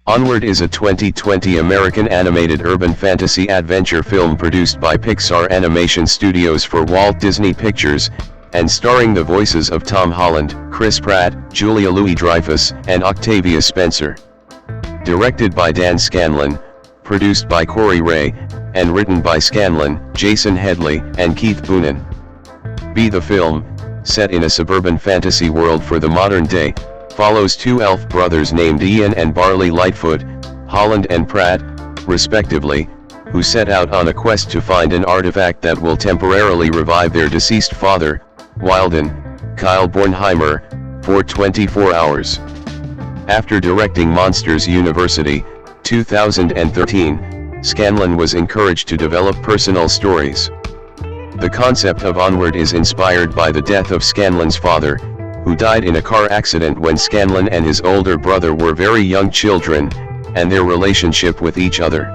Onward is a 2020 American animated urban fantasy adventure film produced by Pixar Animation Studios for Walt Disney Pictures, and starring the voices of Tom Holland, Chris Pratt, Julia Louis-Dreyfus, and Octavia Spencer. Directed by Dan Scanlon, produced by Corey Ray, and written by Scanlon, Jason Headley, and Keith Boonen. The film, set in a suburban fantasy world for the modern day, follows two elf brothers named Ian and Barley Lightfoot, Holland and Pratt, respectively, who set out on a quest to find an artifact that will temporarily revive their deceased father, Wilden, Kyle Bornheimer, for 24 hours. After directing Monsters University, 2013, Scanlon was encouraged to develop personal stories. The concept of Onward is inspired by the death of Scanlon's father, who died in a car accident when Scanlon and his older brother were very young children, and their relationship with each other.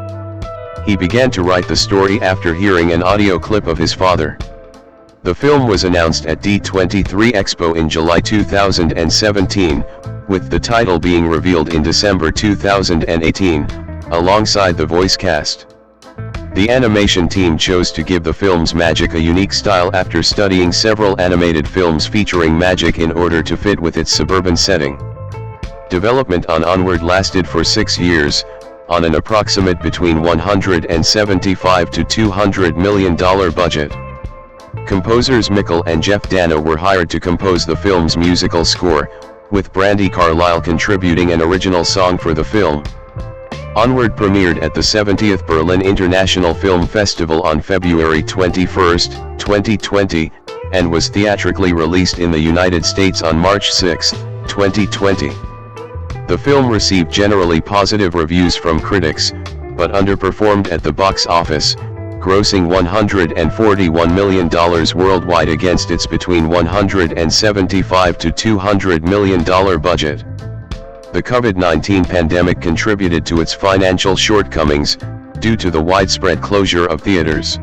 He began to write the story after hearing an audio clip of his father. The film was announced at D23 Expo in July 2017, with the title being revealed in December 2018, alongside the voice cast. The animation team chose to give the film's magic a unique style after studying several animated films featuring magic in order to fit with its suburban setting. Development on Onward lasted for 6 years, on an approximate between $175 to $200 million budget. Composers Mikkel and Jeff Dano were hired to compose the film's musical score, with Brandi Carlile contributing an original song for the film. Onward premiered at the 70th Berlin International Film Festival on February 21, 2020, and was theatrically released in the United States on March 6, 2020. The film received generally positive reviews from critics, but underperformed at the box office, grossing $141 million worldwide against its between $175 to $200 million budget. The COVID-19 pandemic contributed to its financial shortcomings, due to the widespread closure of theaters.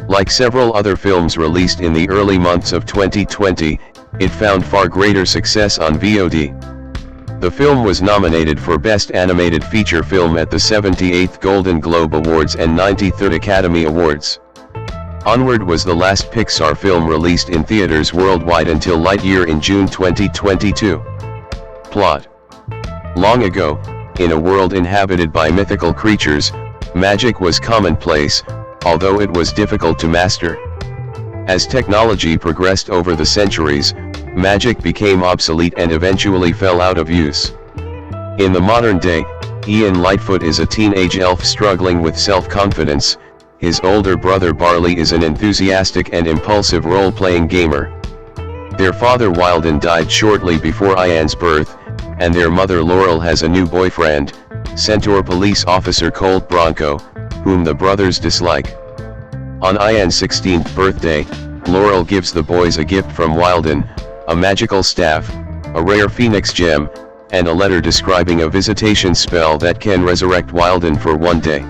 Like several other films released in the early months of 2020, it found far greater success on VOD. The film was nominated for Best Animated Feature Film at the 78th Golden Globe Awards and 93rd Academy Awards. Onward was the last Pixar film released in theaters worldwide until Lightyear in June 2022. Plot. Long ago, in a world inhabited by mythical creatures, magic was commonplace, although it was difficult to master. As technology progressed over the centuries, magic became obsolete and eventually fell out of use. In the modern day, Ian Lightfoot is a teenage elf struggling with self-confidence. His older brother Barley is an enthusiastic and impulsive role-playing gamer. Their father Wilden died shortly before Ian's birth, and their mother Laurel has a new boyfriend, Centaur police officer Colt Bronco, whom the brothers dislike. On Ian's 16th birthday, Laurel gives the boys a gift from Wilden, a magical staff, a rare phoenix gem, and a letter describing a visitation spell that can resurrect Wilden for one day.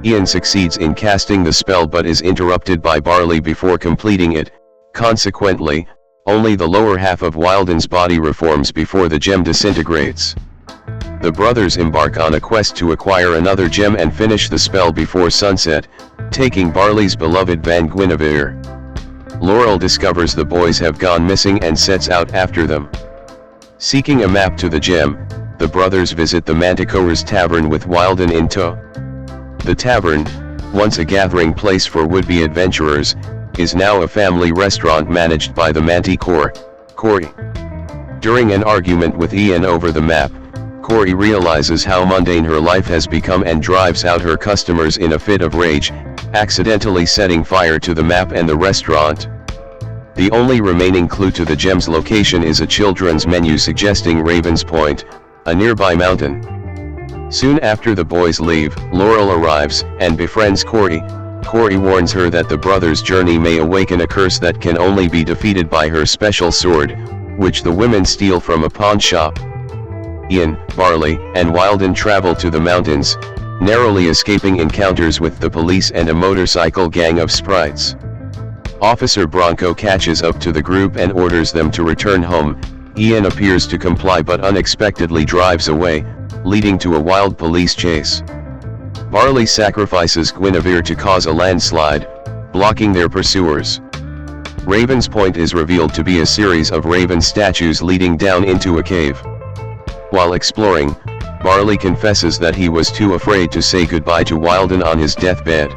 Ian succeeds in casting the spell but is interrupted by Barley before completing it. Consequently, only the lower half of Wilden's body reforms before the gem disintegrates. The brothers embark on a quest to acquire another gem and finish the spell before sunset, taking Barley's beloved Van Guinevere. Laurel discovers the boys have gone missing and sets out after them. Seeking a map to the gem, the brothers visit the Manticore's Tavern with Wilden in tow. The tavern, once a gathering place for would-be adventurers, is now a family restaurant managed by the Manticore, Corey. During an argument with Ian over the map, Corey realizes how mundane her life has become and drives out her customers in a fit of rage, accidentally setting fire to the map and the restaurant. The only remaining clue to the gem's location is a children's menu suggesting Raven's Point, a nearby mountain. Soon after the boys leave, Laurel arrives and befriends Corey. Corey warns her that the brothers' journey may awaken a curse that can only be defeated by her special sword, which the women steal from a pawn shop. Ian, Barley, and Wilden travel to the mountains, narrowly escaping encounters with the police and a motorcycle gang of sprites. Officer Bronco catches up to the group and orders them to return home. Ian appears to comply but unexpectedly drives away, leading to a wild police chase. Barley sacrifices Guinevere to cause a landslide, blocking their pursuers. Raven's Point is revealed to be a series of raven statues leading down into a cave. While exploring, Barley confesses that he was too afraid to say goodbye to Wilden on his deathbed.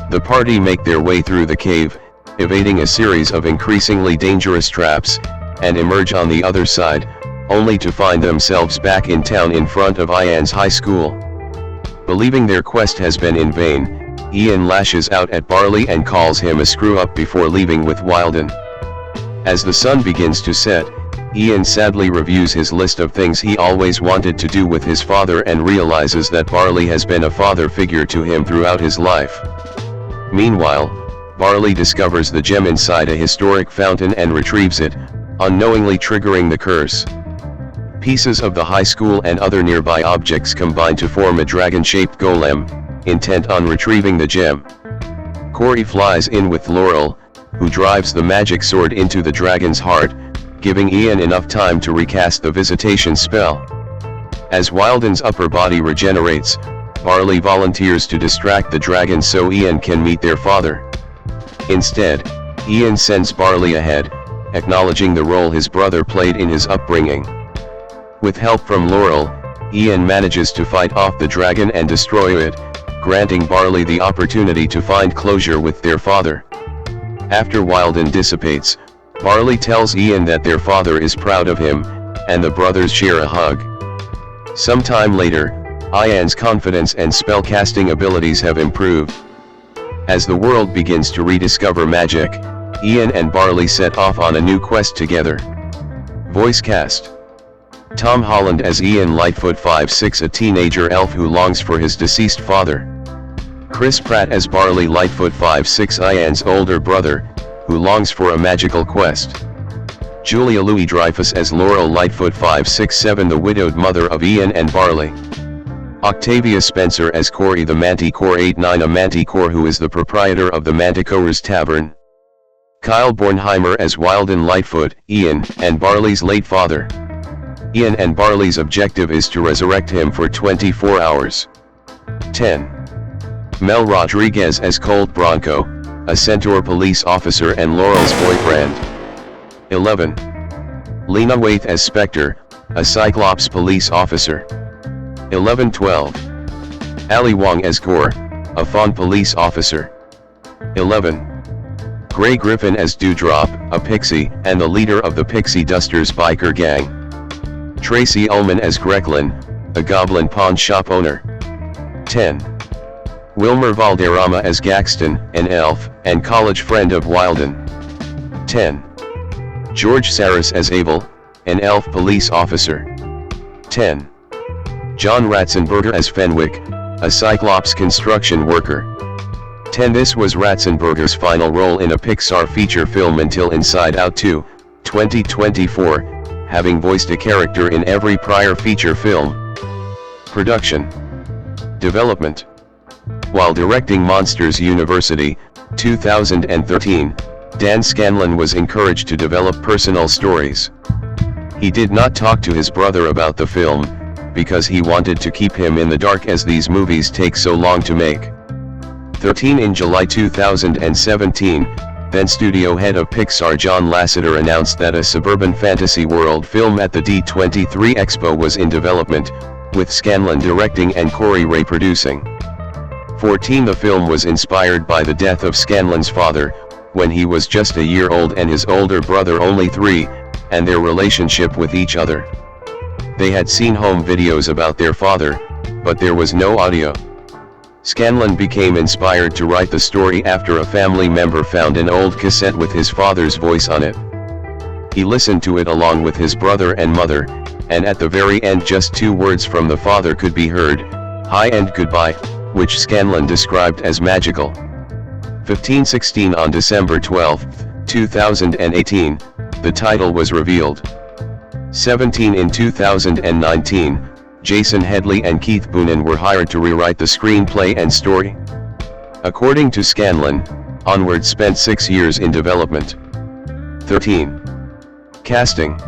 The party make their way through the cave, evading a series of increasingly dangerous traps, and emerge on the other side, only to find themselves back in town in front of Ian's high school. Believing their quest has been in vain, Ian lashes out at Barley and calls him a screw-up before leaving with Wilden. As the sun begins to set, Ian sadly reviews his list of things he always wanted to do with his father and realizes that Barley has been a father figure to him throughout his life. Meanwhile, Barley discovers the gem inside a historic fountain and retrieves it, unknowingly triggering the curse. Pieces of the high school and other nearby objects combine to form a dragon-shaped golem, intent on retrieving the gem. Corey flies in with Laurel, who drives the magic sword into the dragon's heart, giving Ian enough time to recast the visitation spell. As Wilden's upper body regenerates, Barley volunteers to distract the dragon so Ian can meet their father. Instead, Ian sends Barley ahead, acknowledging the role his brother played in his upbringing. With help from Laurel, Ian manages to fight off the dragon and destroy it, granting Barley the opportunity to find closure with their father. After Wilden dissipates, Barley tells Ian that their father is proud of him, and the brothers share a hug. Sometime later, Ian's confidence and spellcasting abilities have improved. As the world begins to rediscover magic, Ian and Barley set off on a new quest together. Voice cast: Tom Holland as Ian Lightfoot 5'6", a teenager elf who longs for his deceased father. Chris Pratt as Barley Lightfoot 5'6", Ian's older brother, who longs for a magical quest. Julia Louis-Dreyfus as Laurel Lightfoot 5'6'7", the widowed mother of Ian and Barley. Octavia Spencer as Corey the Manticore 8'9", a manticore who is the proprietor of the Manticore's Tavern. Kyle Bornheimer as Wilden Lightfoot, Ian and Barley's late father. Ian and Barley's objective is to resurrect him for 24 hours. 10. Mel Rodriguez as Colt Bronco, a Centaur police officer and Laurel's boyfriend. 11. Lena Waithe as Spectre, a Cyclops police officer. 11-12. Ali Wong as Gore, a Fawn police officer. 11. Gray Griffin as Dewdrop, a pixie, and the leader of the Pixie Dusters biker gang. Tracy Ullman as Grecklin, a goblin pawn shop owner. 10. Wilmer Valderrama as Gaxton, an elf, and college friend of Wilden. 10. George Saris as Abel, an elf police officer. 10. John Ratzenberger as Fenwick, a Cyclops construction worker. 10. This was Ratzenberger's final role in a Pixar feature film until Inside Out 2, 2024, having voiced a character in every prior feature film. Production. Development. While directing Monsters University, 2013, Dan Scanlon was encouraged to develop personal stories. He did not talk to his brother about the film, because he wanted to keep him in the dark as these movies take so long to make. 13. In July 2017, then studio head of Pixar John Lasseter announced that a suburban fantasy world film at the D23 Expo was in development, with Scanlon directing and Corey Ray producing. 14. The film was inspired by the death of Scanlon's father, when he was just a year old and his older brother only 3, and their relationship with each other. They had seen home videos about their father, but there was no audio. Scanlon became inspired to write the story after a family member found an old cassette with his father's voice on it. He listened to it along with his brother and mother, and at the very end just 2 words from the father could be heard, "Hi and goodbye," which Scanlon described as magical. 15-16. On December 12, 2018, the title was revealed. 17. In 2019, Jason Headley and Keith Boonen were hired to rewrite the screenplay and story. According to Scanlon, Onward spent 6 years in development. 13. Casting.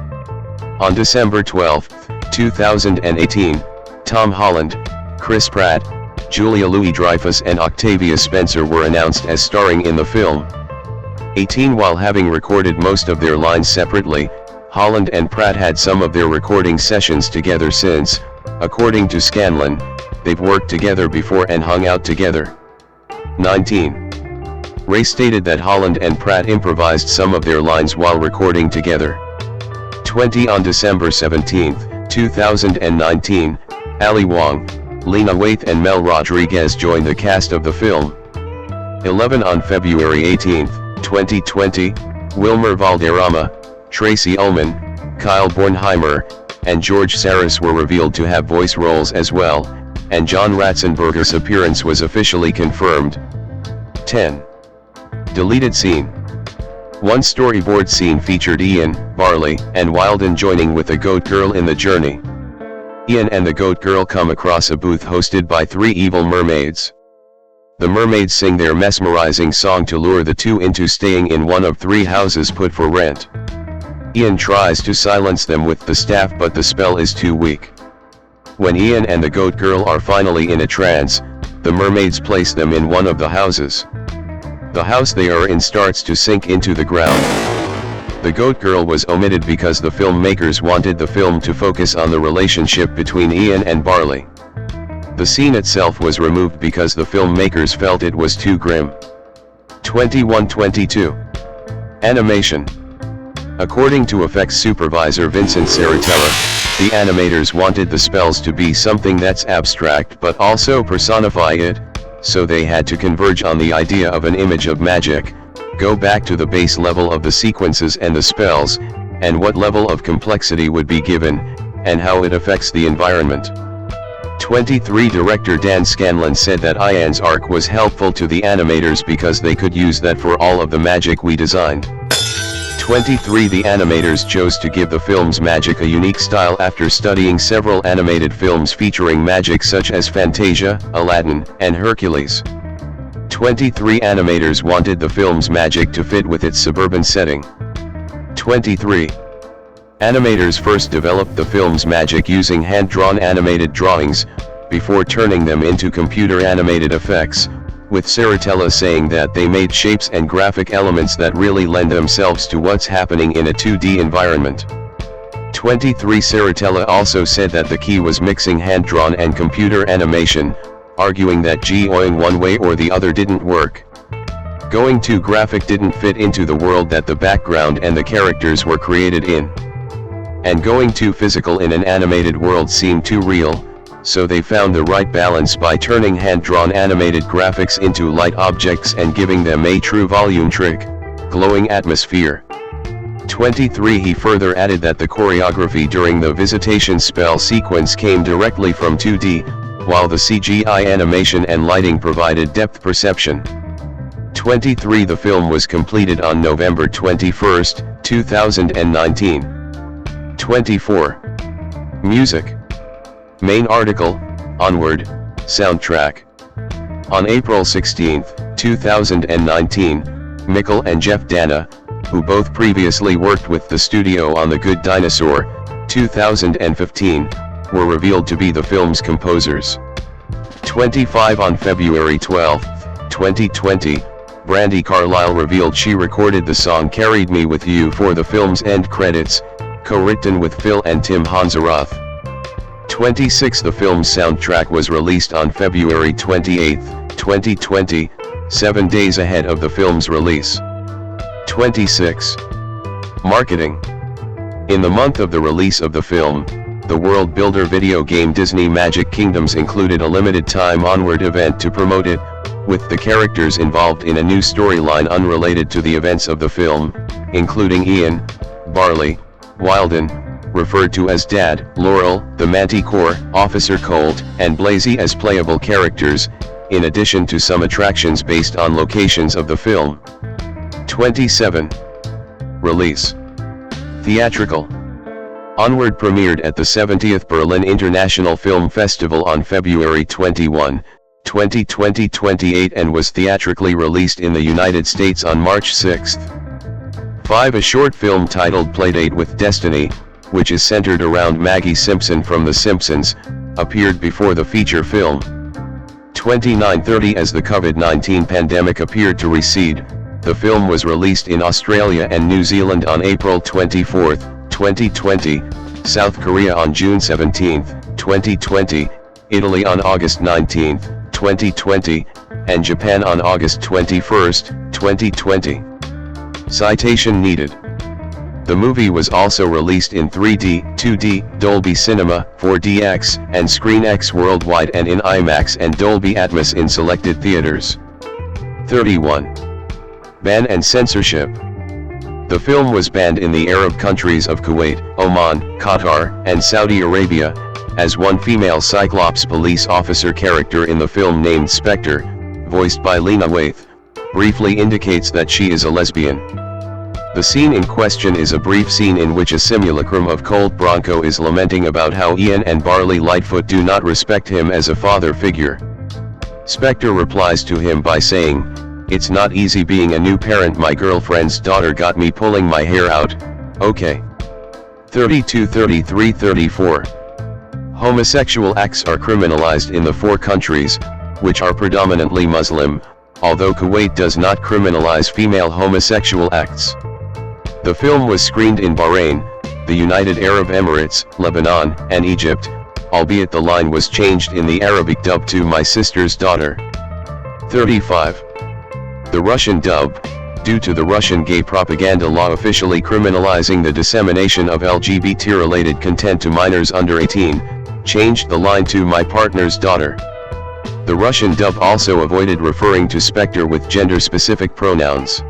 On December 12, 2018, Tom Holland, Chris Pratt, Julia Louis-Dreyfus and Octavia Spencer were announced as starring in the film. 18 While having recorded most of their lines separately, Holland and Pratt had some of their recording sessions together since, according to Scanlon, they've worked together before and hung out together. 19. Ray stated that Holland and Pratt improvised some of their lines while recording together. 20 On December 17, 2019, Ali Wong, Lena Waithe and Mel Rodriguez joined the cast of the film. 11 On February 18, 2020, Wilmer Valderrama, Tracy Ullman, Kyle Bornheimer, and George Saris were revealed to have voice roles as well, and John Ratzenberger's appearance was officially confirmed. 10. Deleted scene. One storyboard scene featured Ian, Barley, and Wilden joining with the Goat Girl in the journey. Ian and the Goat Girl come across a booth hosted by 3 evil mermaids. The mermaids sing their mesmerizing song to lure the two into staying in one of 3 houses put for rent. Ian tries to silence them with the staff, but the spell is too weak. When Ian and the Goat Girl are finally in a trance, the mermaids place them in one of the houses. The house they are in starts to sink into the ground. The Goat Girl was omitted because the filmmakers wanted the film to focus on the relationship between Ian and Barley. The scene itself was removed because the filmmakers felt it was too grim. 21-22. Animation. According to effects supervisor Vincent Saratella, the animators wanted the spells to be something that's abstract but also personify it, so they had to converge on the idea of an image of magic, go back to the base level of the sequences and the spells, and what level of complexity would be given, and how it affects the environment. 23 Director Dan Scanlon said that Ian's arc was helpful to the animators because they could use that for all of the magic we designed. 23 The animators chose to give the film's magic a unique style after studying several animated films featuring magic such as Fantasia, Aladdin, and Hercules. 23 Animators wanted the film's magic to fit with its suburban setting. 23 Animators first developed the film's magic using hand-drawn animated drawings, before turning them into computer-animated effects, with Saratella saying that they made shapes and graphic elements that really lend themselves to what's happening in a 2D environment. 23 Saratella also said that the key was mixing hand-drawn and computer animation, arguing that going one way or the other didn't work. Going too graphic didn't fit into the world that the background and the characters were created in. And going too physical in an animated world seemed too real, so they found the right balance by turning hand-drawn animated graphics into light objects and giving them a true volume trick, glowing atmosphere. 23 He further added that the choreography during the visitation spell sequence came directly from 2D, while the CGI animation and lighting provided depth perception. 23 The film was completed on November 21, 2019. 24. Music. Main article, Onward, soundtrack. On April 16, 2019, Mikkel and Jeff Dana, who both previously worked with the studio on The Good Dinosaur, 2015, were revealed to be the film's composers. 25 On February 12, 2020, Brandi Carlile revealed she recorded the song Carried Me With You for the film's end credits, co-written with Phil and Tim Hansaroth. 26 The film's soundtrack was released on February 28, 2020, 7 days ahead of the film's release. 26. Marketing. In the month of the release of the film, the World Builder video game Disney Magic Kingdoms included a limited-time Onward event to promote it, with the characters involved in a new storyline unrelated to the events of the film, including Ian, Barley, Wilden, referred to as Dad, Laurel, the Manticore, Officer Colt, and Blazy as playable characters, in addition to some attractions based on locations of the film. 27. Release. Theatrical. Onward premiered at the 70th Berlin International Film Festival on February 21, 2020-28 and was theatrically released in the United States on March 6. 5. A short film titled Playdate with Destiny, which is centered around Maggie Simpson from The Simpsons, appeared before the feature film. 29:30. As the COVID-19 pandemic appeared to recede, the film was released in Australia and New Zealand on April 24, 2020, South Korea on June 17, 2020, Italy on August 19, 2020, and Japan on August 21, 2020. Citation needed. The movie was also released in 3D, 2D, Dolby Cinema, 4DX, and ScreenX worldwide, and in IMAX and Dolby Atmos in selected theaters. 31. Ban and censorship. The film was banned in the Arab countries of Kuwait, Oman, Qatar, and Saudi Arabia, as one female Cyclops police officer character in the film named Spectre, voiced by Lena Waithe, briefly indicates that she is a lesbian. The scene in question is a brief scene in which a simulacrum of Colt Bronco is lamenting about how Ian and Barley Lightfoot do not respect him as a father figure. Spectre replies to him by saying, "It's not easy being a new parent. My girlfriend's daughter got me pulling my hair out, okay." 32, 33, 34. Homosexual acts are criminalized in the four countries, which are predominantly Muslim, although Kuwait does not criminalize female homosexual acts. The film was screened in Bahrain, the United Arab Emirates, Lebanon, and Egypt, albeit the line was changed in the Arabic dub to "My Sister's Daughter." 35. The Russian dub, due to the Russian gay propaganda law officially criminalizing the dissemination of LGBT-related content to minors under 18, changed the line to "My Partner's Daughter." The Russian dub also avoided referring to Spectre with gender-specific pronouns.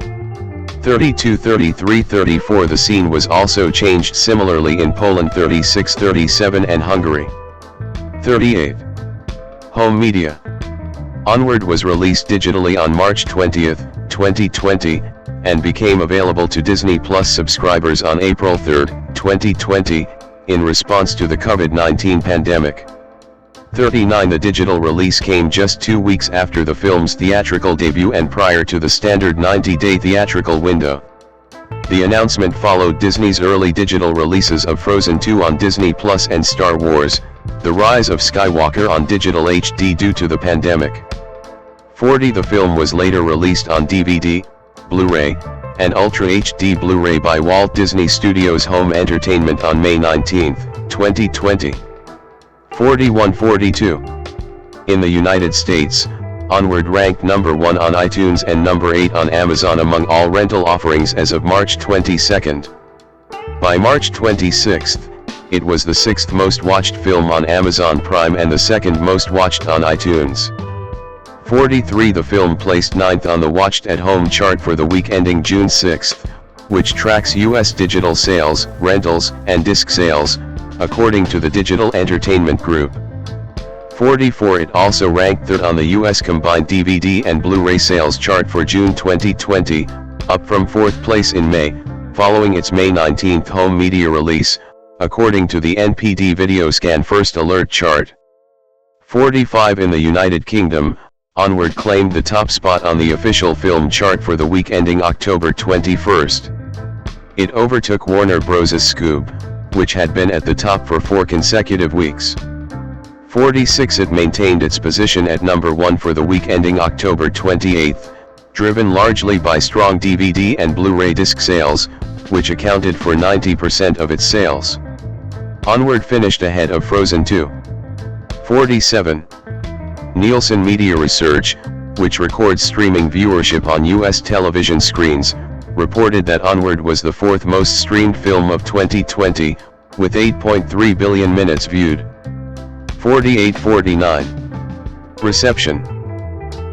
32, 33, 34. The scene was also changed similarly in Poland. 36, 37, and Hungary. 38. Home media. Onward was released digitally on March 20, 2020, and became available to Disney Plus subscribers on April 3, 2020, in response to the COVID-19 pandemic. 39. The digital release came just 2 weeks after the film's theatrical debut and prior to the standard 90-day theatrical window. The announcement followed Disney's early digital releases of Frozen 2 on Disney Plus and Star Wars: The Rise of Skywalker on digital HD due to the pandemic. 40. The film was later released on DVD, Blu-ray, and Ultra HD Blu-ray by Walt Disney Studios Home Entertainment on May 19, 2020. 41, 42. In the United States, Onward ranked number 1 on iTunes and number 8 on Amazon among all rental offerings as of March 22. By March 26, it was the 6th most watched film on Amazon Prime and the 2nd most watched on iTunes. 43. The film placed 9th on the Watched at Home chart for the week ending June 6, which tracks U.S. digital sales, rentals, and disc sales, according to the Digital Entertainment Group. 44. It also ranked 3rd on the U.S. combined DVD and Blu-ray sales chart for June 2020, up from 4th place in May, following its May 19 home media release, according to the NPD Videoscan First Alert chart. 45. In the United Kingdom, Onward claimed the top spot on the official film chart for the week ending October 21. It overtook Warner Bros.' Scoob, which had been at the top for 4 consecutive weeks. 46. It maintained its position at number 1 for the week ending October 28, driven largely by strong DVD and Blu-ray disc sales, which accounted for 90% of its sales. Onward finished ahead of Frozen 2. 47. Nielsen Media Research, which records streaming viewership on U.S. television screens, reported that Onward was the 4th most streamed film of 2020, with 8.3 billion minutes viewed. 48-49. Reception.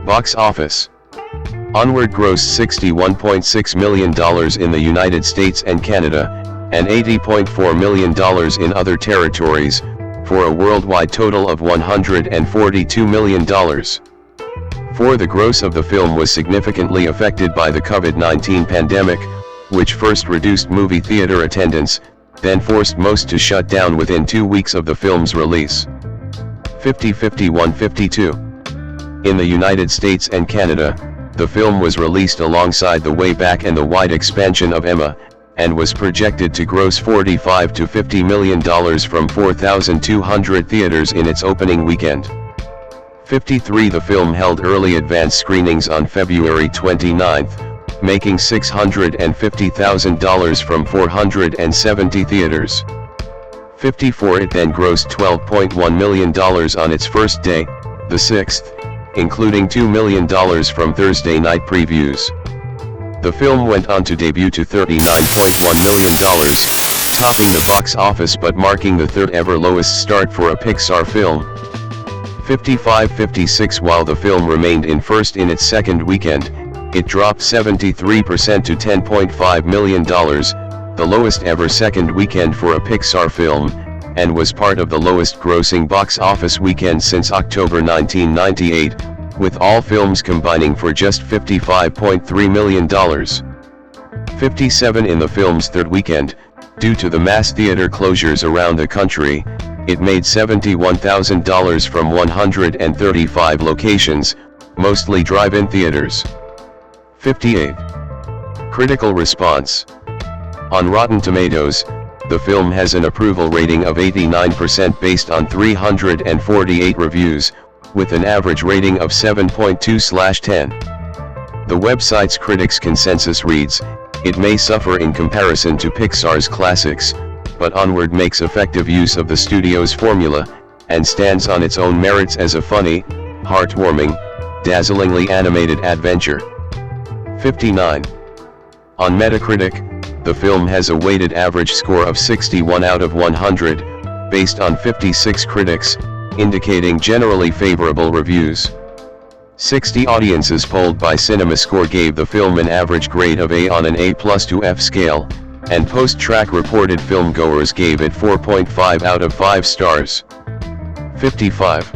Box office. Onward grossed $61.6 million in the United States and Canada, and $80.4 million in other territories, for a worldwide total of $142 million. The gross of the film was significantly affected by the COVID-19 pandemic, which first reduced movie theater attendance, then forced most to shut down within 2 weeks of the film's release. 50-51-52. In the United States and Canada, the film was released alongside The Way Back and the wide expansion of Emma, and was projected to gross $45 to $50 million from 4,200 theaters in its opening weekend. 53. The film held early advance screenings on February 29, making $650,000 from 470 theaters. 54. It then grossed $12.1 million on its first day, the 6th, including $2 million from Thursday night previews. The film went on to debut to $39.1 million, topping the box office but marking the third ever lowest start for a Pixar film. 55-56. While the film remained in first in its second weekend, it dropped 73% to $10.5 million, the lowest ever second weekend for a Pixar film, and was part of the lowest grossing box office weekend since October 1998, with all films combining for just $55.3 million. 57. In the film's third weekend, due to the mass theater closures around the country, it made $71,000 from 135 locations, mostly drive-in theaters. 58. Critical response. On Rotten Tomatoes, the film has an approval rating of 89% based on 348 reviews, with an average rating of 7.2/10. The website's critics' consensus reads, "It may suffer in comparison to Pixar's classics, but Onward makes effective use of the studio's formula, and stands on its own merits as a funny, heartwarming, dazzlingly animated adventure." 59. On Metacritic, the film has a weighted average score of 61 out of 100, based on 56 critics, indicating generally favorable reviews. 60 audiences polled by CinemaScore gave the film an average grade of A on an A+ to F scale, and post-track reported filmgoers gave it 4.5 out of 5 stars. 55.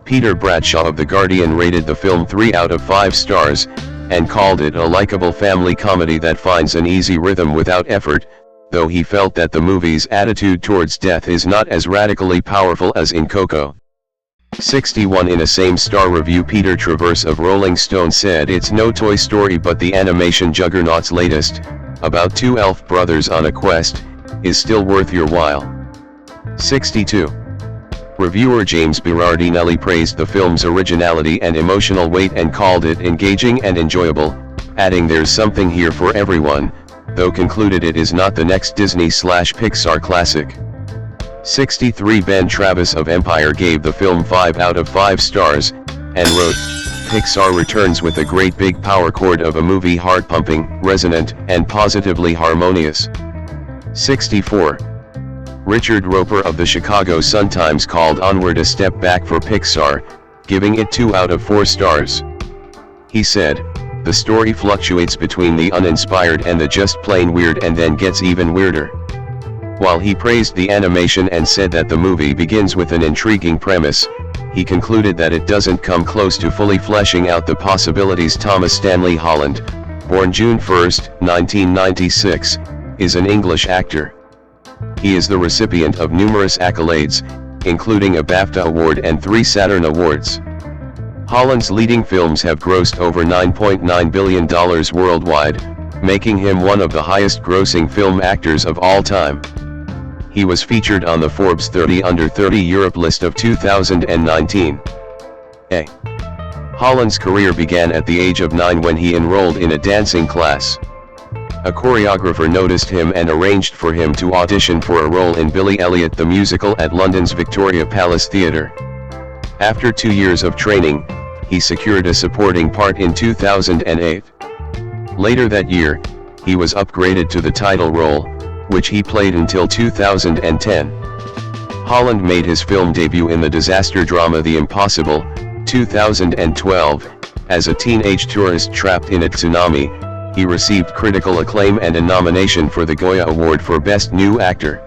Peter Bradshaw of The Guardian rated the film 3 out of 5 stars, and called it a likable family comedy that finds an easy rhythm without effort, though he felt that the movie's attitude towards death is not as radically powerful as in Coco. 61. In a same-star review, Peter Travers of Rolling Stone said it's no Toy Story but the animation juggernaut's latest, about two elf brothers on a quest, is still worth your while. 62. Reviewer James Berardinelli praised the film's originality and emotional weight and called it engaging and enjoyable, adding there's something here for everyone, though concluded it is not the next Disney/Pixar classic. 63. Ben Travis of Empire gave the film 5 out of 5 stars, and wrote, "Pixar returns with a great big power chord of a movie, heart-pumping, resonant, and positively harmonious." 64. Richard Roper of the Chicago Sun-Times called Onward a step back for Pixar, giving it 2 out of 4 stars. He said, "The story fluctuates between the uninspired and the just plain weird and then gets even weirder." While he praised the animation and said that the movie begins with an intriguing premise, he concluded that it doesn't come close to fully fleshing out the possibilities. Thomas Stanley Holland, born June 1, 1996, is an English actor. He is the recipient of numerous accolades, including a BAFTA Award and 3 Saturn Awards. Holland's leading films have grossed over $9.9 billion worldwide, making him one of the highest-grossing film actors of all time. He was featured on the Forbes 30 Under 30 Europe list of 2019. Holland's career began at the age of 9 when he enrolled in a dancing class. A choreographer noticed him and arranged for him to audition for a role in Billy Elliot the Musical at London's Victoria Palace Theatre. After 2 years of training, he secured a supporting part in 2008. Later that year, he was upgraded to the title role, which he played until 2010. Holland made his film debut in the disaster drama The Impossible, 2012, as a teenage tourist trapped in a tsunami. He received critical acclaim and a nomination for the Goya Award for Best New Actor.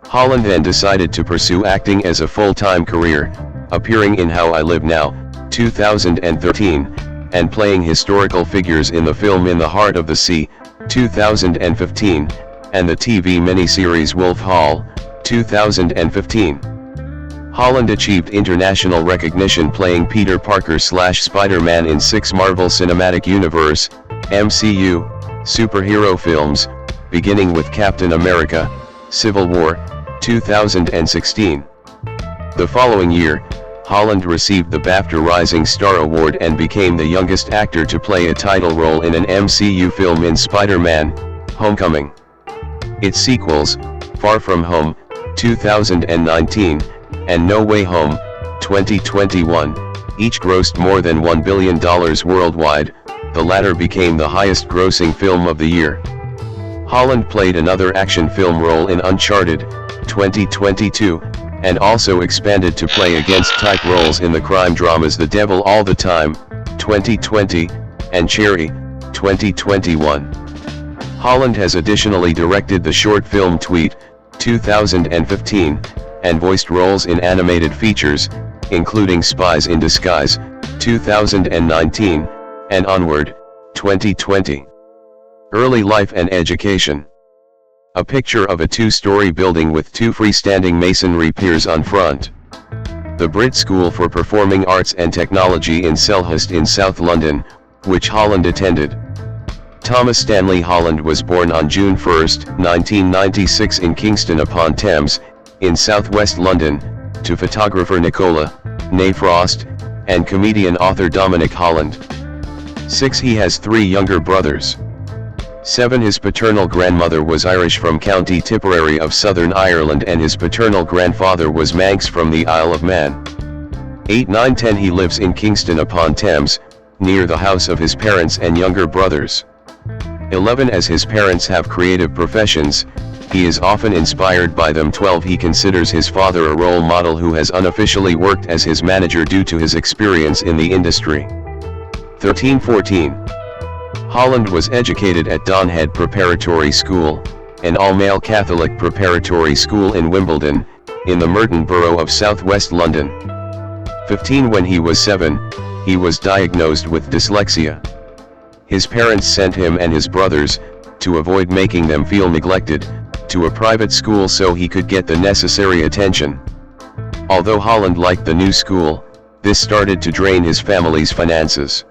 Holland then decided to pursue acting as a full-time career, appearing in How I Live Now, 2013, and playing historical figures in the film In the Heart of the Sea, 2015, and the TV miniseries Wolf Hall, 2015. Holland achieved international recognition playing Peter Parker/Spider-Man in 6 Marvel Cinematic Universe (MCU) superhero films, beginning with Captain America: Civil War, 2016. The following year, Holland received the BAFTA Rising Star Award and became the youngest actor to play a title role in an MCU film in Spider-Man: Homecoming. Its sequels, Far From Home, 2019, and No Way Home, 2021, each grossed more than $1 billion worldwide. The latter became the highest-grossing film of the year. Holland played another action film role in Uncharted, 2022, and also expanded to play against-type roles in the crime dramas The Devil All the Time, 2020, and Cherry, 2021. Holland has additionally directed the short film Tweet, 2015, and voiced roles in animated features, including Spies in Disguise, 2019, and Onward, 2020. Early life and education. A picture of a two-story building with two freestanding masonry piers on front. The Brit School for Performing Arts and Technology in Selhurst in South London, which Holland attended. Thomas Stanley Holland was born on June 1, 1996 in Kingston upon Thames, in southwest London, to photographer Nicola, née Frost, and comedian-author Dominic Holland. 6. He has 3 younger brothers. 7. His paternal grandmother was Irish from County Tipperary of Southern Ireland and his paternal grandfather was Manx from the Isle of Man. 8, 9, 10. He lives in Kingston upon Thames, near the house of his parents and younger brothers. 11. As his parents have creative professions, he is often inspired by them. 12. He considers his father a role model who has unofficially worked as his manager due to his experience in the industry. 13, 14. Holland was educated at Donhead Preparatory School, an all-male Catholic preparatory school in Wimbledon, in the Merton Borough of southwest London. 15. When he was 7, he was diagnosed with dyslexia. His parents sent him and his brothers, to avoid making them feel neglected, to a private school so he could get the necessary attention. Although Holland liked the new school, this started to drain his family's finances.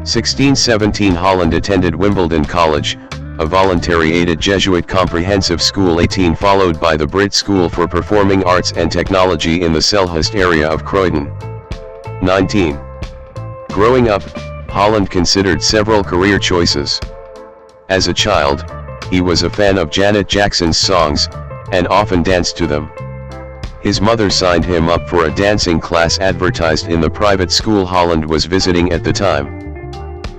16, 17. Holland attended Wimbledon College, a voluntary-aided Jesuit comprehensive school. 18. Followed by the Brit School for Performing Arts and Technology in the Selhurst area of Croydon. 19. Growing up, Holland considered several career choices. As a child, he was a fan of Janet Jackson's songs, and often danced to them. His mother signed him up for a dancing class advertised in the private school Holland was visiting at the time.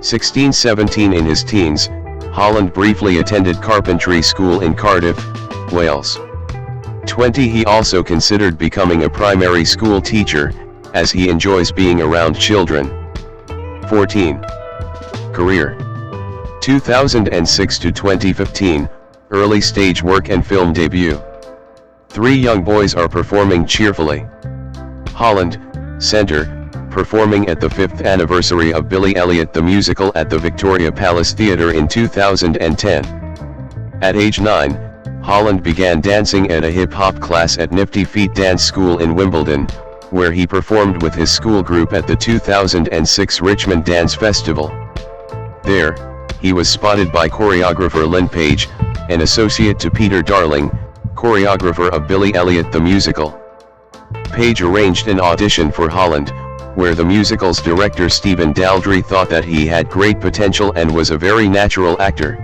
16, 17. In his teens, Holland briefly attended carpentry school in Cardiff, Wales. 20. He also considered becoming a primary school teacher, as he enjoys being around children. 14. Career. 2006 to 2015, early stage work and film debut. 3 young boys are performing cheerfully. Holland, center, performing at the 5th anniversary of Billy Elliot the Musical at the Victoria Palace Theatre in 2010. At age 9, Holland began dancing at a hip-hop class at Nifty Feet Dance School in Wimbledon, where he performed with his school group at the 2006 Richmond Dance Festival. There, he was spotted by choreographer Lynn Page, an associate to Peter Darling, choreographer of Billy Elliot the Musical. Page arranged an audition for Holland, where the musical's director Stephen Daldry thought that he had great potential and was a very natural actor.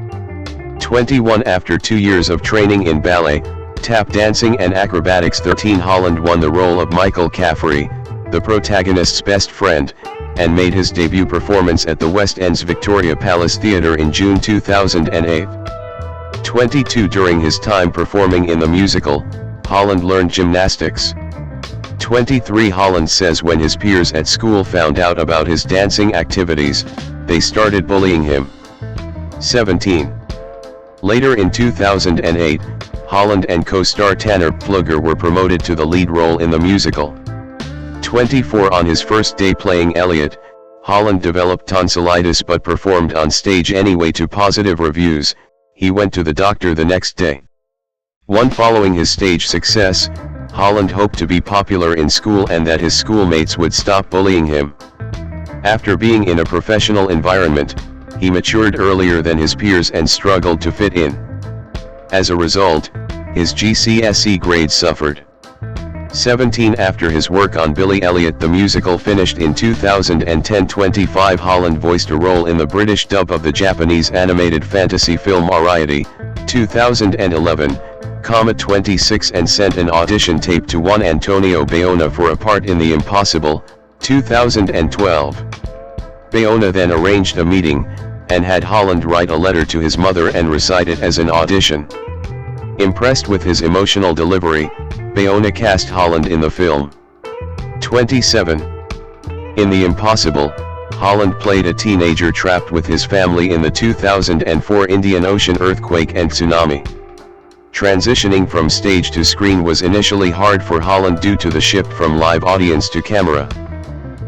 21. After 2 years of training in ballet, tap dancing and acrobatics. 13. Holland won the role of Michael Caffrey, the protagonist's best friend, and made his debut performance at the West End's Victoria Palace Theatre in June 2008. 22. During his time performing in the musical, Holland learned gymnastics. 23. Holland says when his peers at school found out about his dancing activities, they started bullying him. 17. Later in 2008, Holland and co-star Tanner Plugger were promoted to the lead role in the musical. 24. On his first day playing Elliot, Holland developed tonsillitis but performed on stage anyway to positive reviews. He went to the doctor the next day. 1. Following his stage success, Holland hoped to be popular in school and that his schoolmates would stop bullying him. After being in a professional environment, he matured earlier than his peers and struggled to fit in. As a result, his GCSE grades suffered. 17 After his work on Billy Elliot the musical finished in 2010, 25 Holland voiced a role in the British dub of the Japanese animated fantasy film Variety, 2011, 26 and sent an audition tape to one Antonio Bayona for a part in The Impossible, 2012. Bayona then arranged a meeting, and had Holland write a letter to his mother and recite it as an audition. Impressed with his emotional delivery, Bayona cast Holland in the film. 27. In The Impossible, Holland played a teenager trapped with his family in the 2004 Indian Ocean earthquake and tsunami. Transitioning from stage to screen was initially hard for Holland due to the shift from live audience to camera.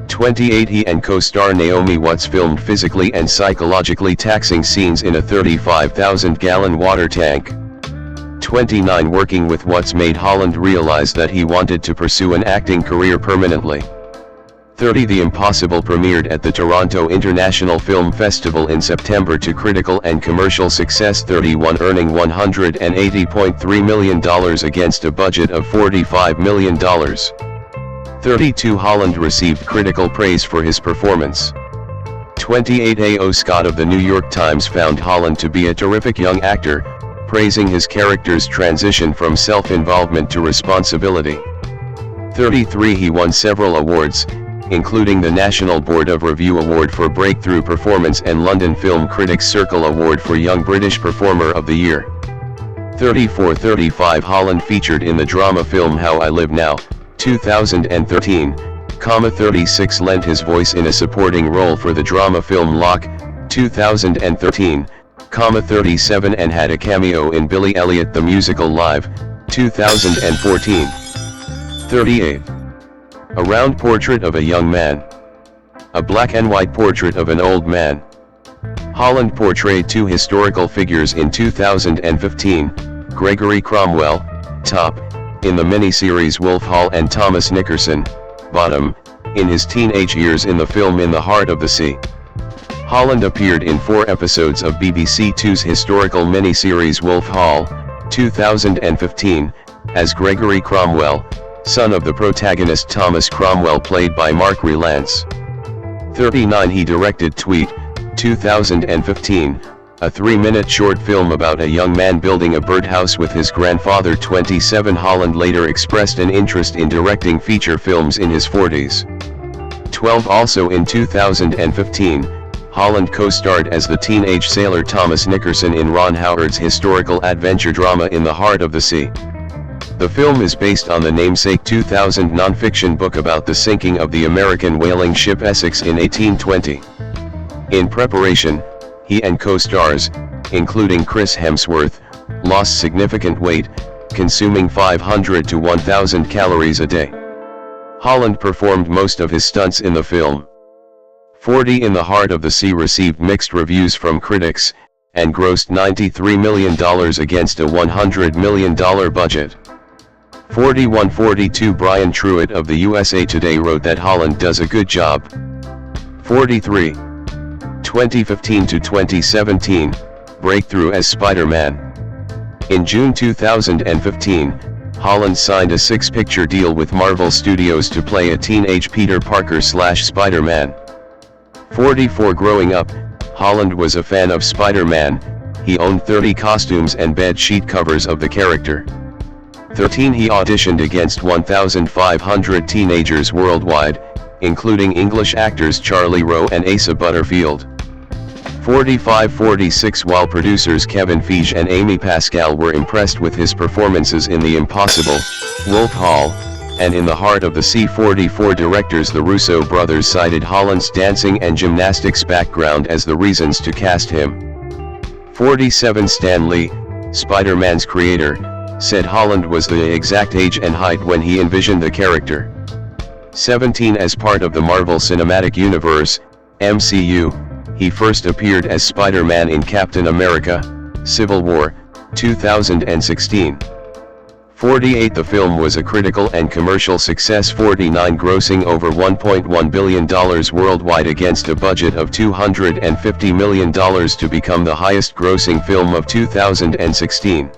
28 He and co-star Naomi Watts filmed physically and psychologically taxing scenes in a 35,000-gallon water tank. 29 Working with Watts made Holland realize that he wanted to pursue an acting career permanently. 30 The Impossible premiered at the Toronto International Film Festival in September to critical and commercial success. 31 Earning $180.3 million against a budget of $45 million. 32 Holland received critical praise for his performance. 28 A.O. Scott of the New York Times found Holland to be a terrific young actor, praising his character's transition from self-involvement to responsibility. 33 He won several awards, including the National Board of Review Award for Breakthrough Performance and London Film Critics Circle Award for Young British Performer of the Year. 34 35 Holland featured in the drama film How I Live Now, 2013, 36 lent his voice in a supporting role for the drama film Locke, 2013, 37 and had a cameo in Billy Elliot the Musical Live, 2014. 38. A round portrait of a young man. A black and white portrait of an old man. Holland portrayed two historical figures in 2015, Gregory Cromwell, top, in the miniseries Wolf Hall, and Thomas Nickerson, bottom, in his teenage years in the film In the Heart of the Sea. Holland appeared in 4 episodes of BBC Two's historical miniseries Wolf Hall, 2015, as Gregory Cromwell, son of the protagonist Thomas Cromwell played by Mark Rylance. 39 He directed Tweet, 2015, a 3-minute short film about a young man building a birdhouse with his grandfather. 27 Holland later expressed an interest in directing feature films in his 40s. 12 Also in 2015, Holland co-starred as the teenage sailor Thomas Nickerson in Ron Howard's historical adventure drama In the Heart of the Sea. The film is based on the namesake 2000 non-fiction book about the sinking of the American whaling ship Essex in 1820. In preparation, he and co-stars, including Chris Hemsworth, lost significant weight, consuming 500 to 1,000 calories a day. Holland performed most of his stunts in the film. 40 In the Heart of the Sea received mixed reviews from critics, and grossed $93 million against a $100 million budget. 41-42 Brian Truitt of the USA Today wrote that Holland does a good job. 43. 2015 to 2017, Breakthrough as Spider-Man. In June 2015, Holland signed a 6-picture deal with Marvel Studios to play a teenage Peter Parker / Spider-Man. 44 Growing up, Holland was a fan of Spider-Man. He owned 30 costumes and bed sheet covers of the character. 13 He auditioned against 1,500 teenagers worldwide, including English actors Charlie Rowe and Asa Butterfield. 45-46 While producers Kevin Feige and Amy Pascal were impressed with his performances in The Impossible, Wolf Hall, and In the Heart of the Sea, 44 directors the Russo brothers cited Holland's dancing and gymnastics background as the reasons to cast him. 47 Stan Lee, Spider-Man's creator, said Holland was the exact age and height when he envisioned the character. 17 As part of the Marvel Cinematic Universe, MCU, he first appeared as Spider-Man in Captain America, Civil War, 2016. 48 The film was a critical and commercial success, 49 grossing over $1.1 billion worldwide against a budget of $250 million to become the highest grossing film of 2016.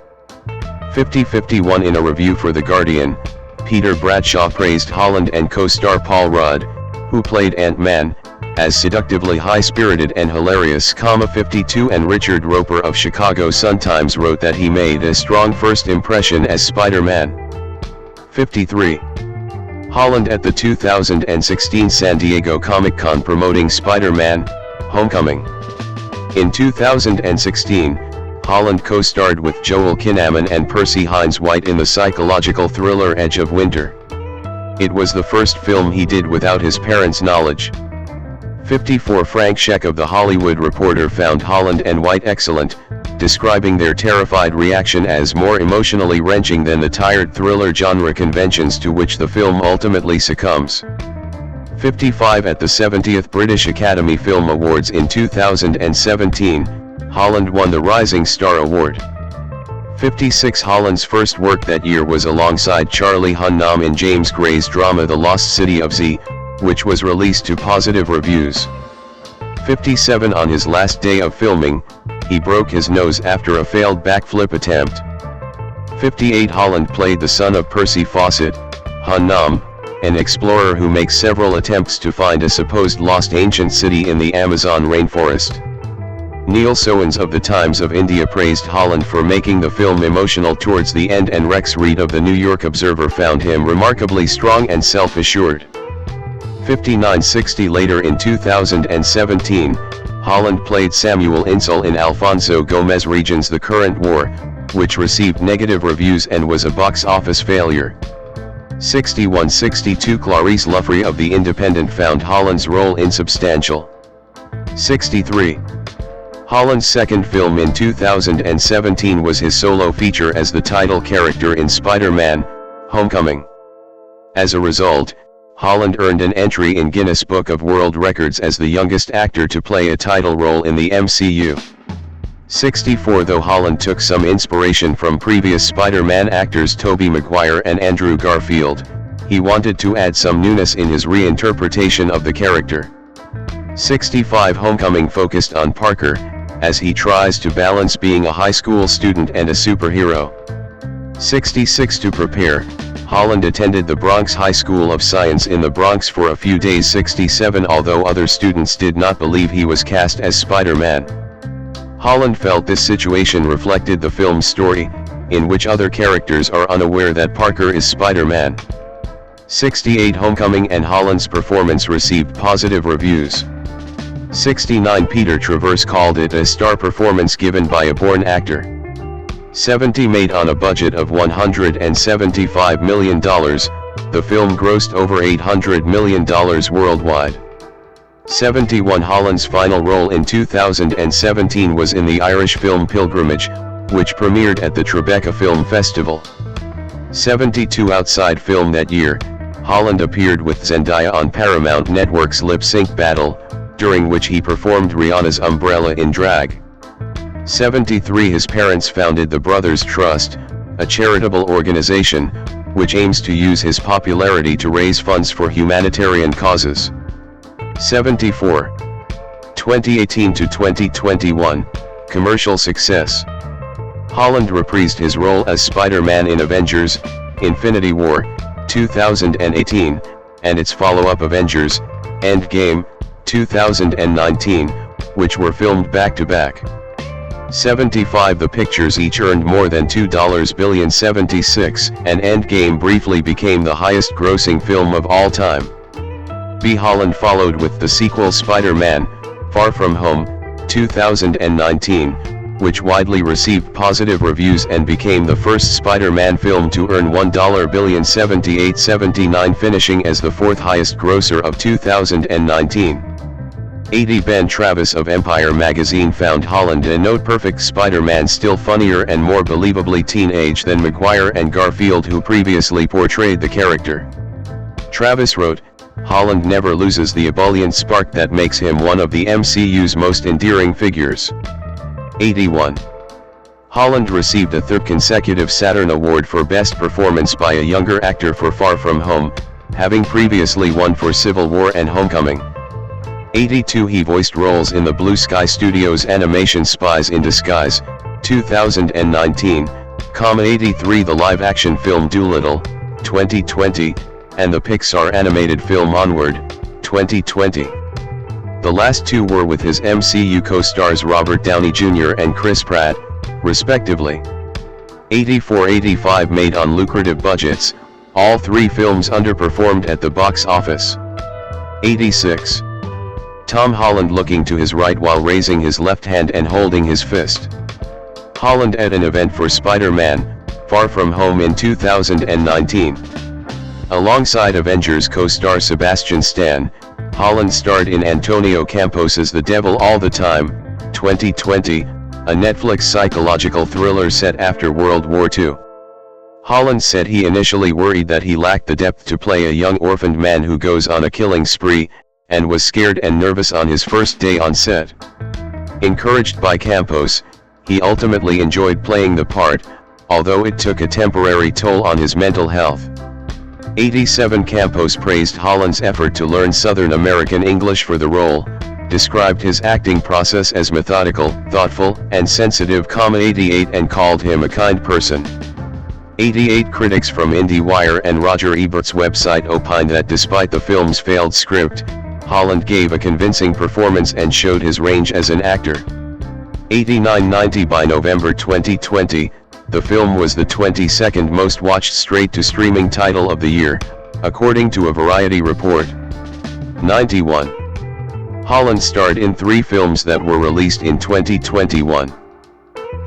50-51 In a review for The Guardian, Peter Bradshaw praised Holland and co-star Paul Rudd, who played Ant-Man, as seductively high-spirited and hilarious. 52 And Richard Roper of Chicago Sun-Times wrote that he made a strong first impression as Spider-Man. 53. Holland at the 2016 San Diego Comic-Con promoting Spider-Man: Homecoming. In 2016, Holland co-starred with Joel Kinnaman and Percy Hines-White in the psychological thriller Edge of Winter. It was the first film he did without his parents' knowledge. 54 Frank Scheck of The Hollywood Reporter found Holland and White excellent, describing their terrified reaction as more emotionally wrenching than the tired thriller genre conventions to which the film ultimately succumbs. 55 At the 70th British Academy Film Awards in 2017, Holland won the Rising Star Award. 56 Holland's first work that year was alongside Charlie Hunnam in James Gray's drama The Lost City of Z, which was released to positive reviews. 57 On his last day of filming, he broke his nose after a failed backflip attempt. 58 Holland played the son of Percy Fawcett, Hunnam, an explorer who makes several attempts to find a supposed lost ancient city in the Amazon rainforest. Neil Sowens of the Times of India praised Holland for making the film emotional towards the end, and Rex Reed of the New York Observer found him remarkably strong and self-assured. 59-60 Later in 2017, Holland played Samuel Insel in Alfonso Gomez Rejon's The Current War, which received negative reviews and was a box office failure. 61-62 Clarice Luffrey of The Independent found Holland's role insubstantial. 63. Holland's second film in 2017 was his solo feature as the title character in Spider-Man: Homecoming. As a result, Holland earned an entry in Guinness Book of World Records as the youngest actor to play a title role in the MCU. 64 Though Holland took some inspiration from previous Spider-Man actors Tobey Maguire and Andrew Garfield, he wanted to add some newness in his reinterpretation of the character. 65 Homecoming focused on Parker, as he tries to balance being a high school student and a superhero. 66 To prepare, Holland attended the Bronx High School of Science in the Bronx for a few days. 67 Although other students did not believe he was cast as Spider-Man, Holland felt this situation reflected the film's story, in which other characters are unaware that Parker is Spider-Man. 68 Homecoming and Holland's performance received positive reviews. 69 Peter Travers called it a star performance given by a born actor. 70 Made on a budget of $175 million, the film grossed over $800 million worldwide. 71 Holland's final role in 2017 was in the Irish film Pilgrimage, which premiered at the Tribeca Film Festival. 72 Outside film that year, Holland appeared with Zendaya on Paramount Network's Lip Sync Battle, during which he performed Rihanna's Umbrella in drag. 73 His parents founded the Brothers Trust, a charitable organization, which aims to use his popularity to raise funds for humanitarian causes. 74. 2018 to 2021, commercial success. Holland reprised his role as Spider-Man in Avengers: Infinity War, 2018, and its follow-up Avengers: Endgame, 2019, which were filmed back-to-back. 75 The pictures each earned more than $2 billion. 76, and Endgame briefly became the highest-grossing film of all time. B. Holland followed with the sequel Spider-Man: Far From Home, 2019, which widely received positive reviews and became the first Spider-Man film to earn $1 billion. 78-79, finishing as the fourth highest grosser of 2019. 80 Ben Travis of Empire magazine found Holland a note-perfect Spider-Man, still funnier and more believably teenage than Maguire and Garfield, who previously portrayed the character. Travis wrote, "Holland never loses the ebullient spark that makes him one of the MCU's most endearing figures." 81. Holland received a third consecutive Saturn Award for Best Performance by a Younger Actor for Far From Home, having previously won for Civil War and Homecoming. 82. He voiced roles in the Blue Sky Studios animation Spies in Disguise, 2019, 83 the live-action film Dolittle, 2020, and the Pixar animated film Onward, 2020. The last two were with his MCU co-stars Robert Downey Jr. and Chris Pratt, respectively. 84-85 made on lucrative budgets, all three films underperformed at the box office. 86. Tom Holland looking to his right while raising his left hand and holding his fist. Holland at an event for Spider-Man, Far From Home in 2019. Alongside Avengers co-star Sebastian Stan, Holland starred in Antonio Campos's The Devil All the Time, 2020, a Netflix psychological thriller set after World War II. Holland said he initially worried that he lacked the depth to play a young orphaned man who goes on a killing spree, and was scared and nervous on his first day on set. Encouraged by Campos, he ultimately enjoyed playing the part, although it took a temporary toll on his mental health. 87 Campos praised Holland's effort to learn Southern American English for the role, described his acting process as methodical, thoughtful, and sensitive. 88 and called him a kind person. 88 Critics from IndieWire and Roger Ebert's website opined that despite the film's failed script, Holland gave a convincing performance and showed his range as an actor. 89-90 By November 2020, the film was the 22nd most watched straight-to-streaming title of the year, according to a Variety report. 91. Holland starred in 3 films that were released in 2021.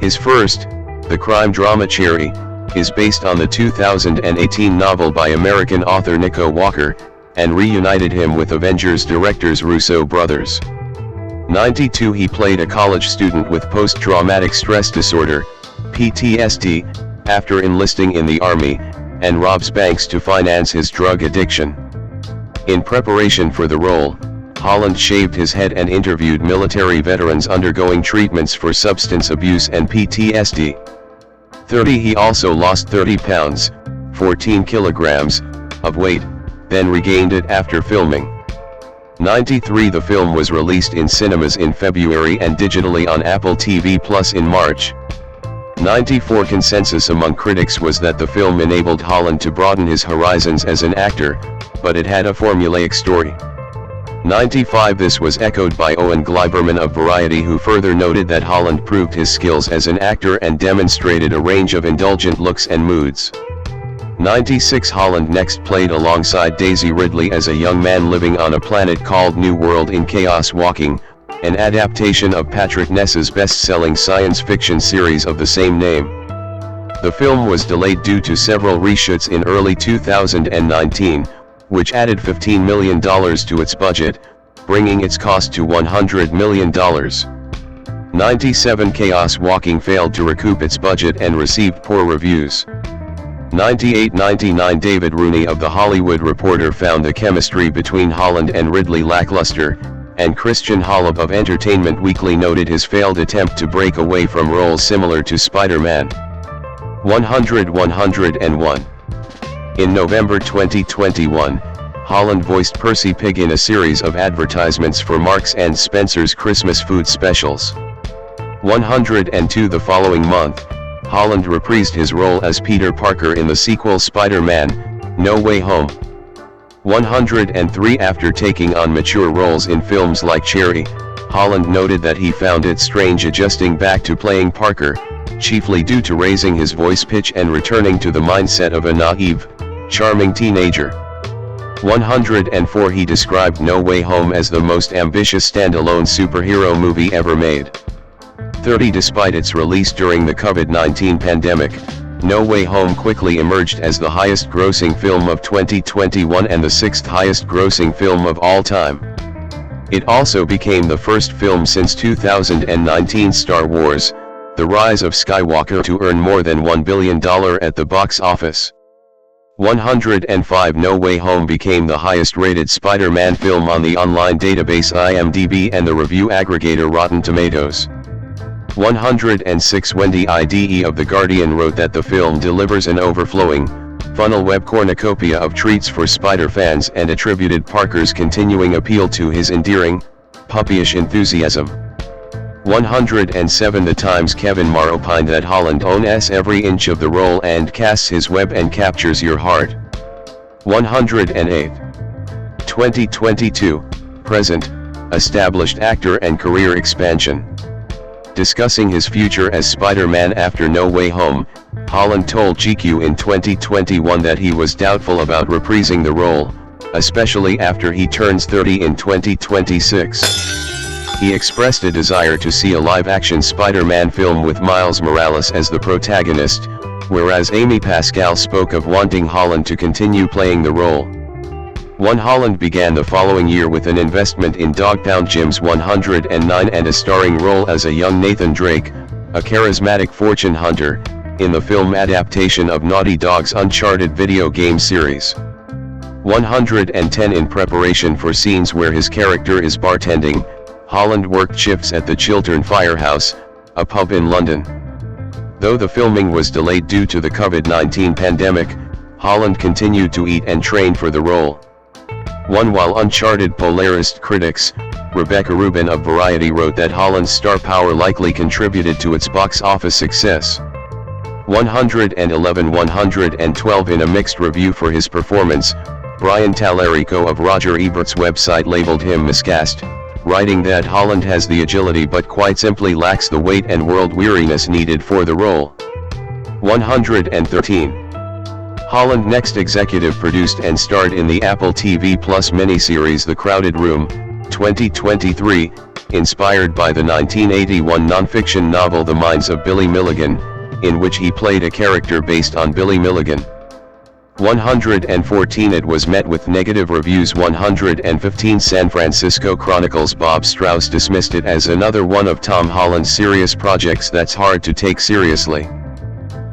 His first, the crime drama Cherry, is based on the 2018 novel by American author Nico Walker, and reunited him with Avengers directors Russo brothers. 92 He played a college student with post-traumatic stress disorder, PTSD, after enlisting in the Army, and robs banks to finance his drug addiction. In preparation for the role, Holland shaved his head and interviewed military veterans undergoing treatments for substance abuse and PTSD. 30 He also lost 30 pounds, 14 kilograms, of weight, then regained it after filming. 93 The film was released in cinemas in February and digitally on Apple TV Plus in March. 94 Consensus among critics was that the film enabled Holland to broaden his horizons as an actor, but it had a formulaic story. 95 This was echoed by Owen Gleiberman of Variety, who further noted that Holland proved his skills as an actor and demonstrated a range of indulgent looks and moods. 96 Holland next played alongside Daisy Ridley as a young man living on a planet called New World in Chaos Walking, an adaptation of Patrick Ness's best-selling science fiction series of the same name. The film was delayed due to several reshoots in early 2019, which added $15 million to its budget, bringing its cost to $100 million. 97 Chaos Walking failed to recoup its budget and received poor reviews. 98-99 David Rooney of The Hollywood Reporter found the chemistry between Holland and Ridley lackluster, and Christian Holub of Entertainment Weekly noted his failed attempt to break away from roles similar to Spider-Man. 100-101. In November 2021, Holland voiced Percy Pig in a series of advertisements for Marks & Spencer's Christmas food specials. 102 The following month, Holland reprised his role as Peter Parker in the sequel Spider-Man: No Way Home. 103 After taking on mature roles in films like Cherry, Holland noted that he found it strange adjusting back to playing Parker, chiefly due to raising his voice pitch and returning to the mindset of a naive, charming teenager. 104 He described No Way Home as the most ambitious standalone superhero movie ever made. 30 Despite its release during the COVID-19 pandemic, No Way Home quickly emerged as the highest-grossing film of 2021 and the 6th highest-grossing film of all time. It also became the first film since 2019 Star Wars: The Rise of Skywalker to earn more than $1 billion at the box office. 105 No Way Home became the highest-rated Spider-Man film on the online database IMDb and the review aggregator Rotten Tomatoes. 106 Wendy Ide of The Guardian wrote that the film delivers an overflowing, funnel web cornucopia of treats for Spider fans and attributed Parker's continuing appeal to his endearing, puppyish enthusiasm. 107 The Times Kevin Marr opined that Holland owns every inch of the role and casts his web and captures your heart. 108. 2022, present, established actor and career expansion. Discussing his future as Spider-Man after No Way Home, Holland told GQ in 2021 that he was doubtful about reprising the role, especially after he turns 30 in 2026. He expressed a desire to see a live-action Spider-Man film with Miles Morales as the protagonist, whereas Amy Pascal spoke of wanting Holland to continue playing the role. Holland began the following year with an investment in Dogpound Gyms 109 and a starring role as a young Nathan Drake, a charismatic fortune hunter, in the film adaptation of Naughty Dog's Uncharted video game series. 110 In preparation for scenes where his character is bartending, Holland worked shifts at the Chiltern Firehouse, a pub in London. Though the filming was delayed due to the COVID-19 pandemic, Holland continued to eat and train for the role. While Uncharted polarist critics, Rebecca Rubin of Variety wrote that Holland's star power likely contributed to its box office success. 111 In a mixed review for his performance, Brian Tallarico of Roger Ebert's website labeled him miscast, writing that Holland has the agility but quite simply lacks the weight and world weariness needed for the role. 113. Holland next executive produced and starred in the Apple TV Plus miniseries The Crowded Room, 2023, inspired by the 1981 nonfiction novel The Minds of Billy Milligan, in which he played a character based on Billy Milligan. 114 It was met with negative reviews. 115 San Francisco Chronicle's Bob Strauss dismissed it as another one of Tom Holland's serious projects that's hard to take seriously.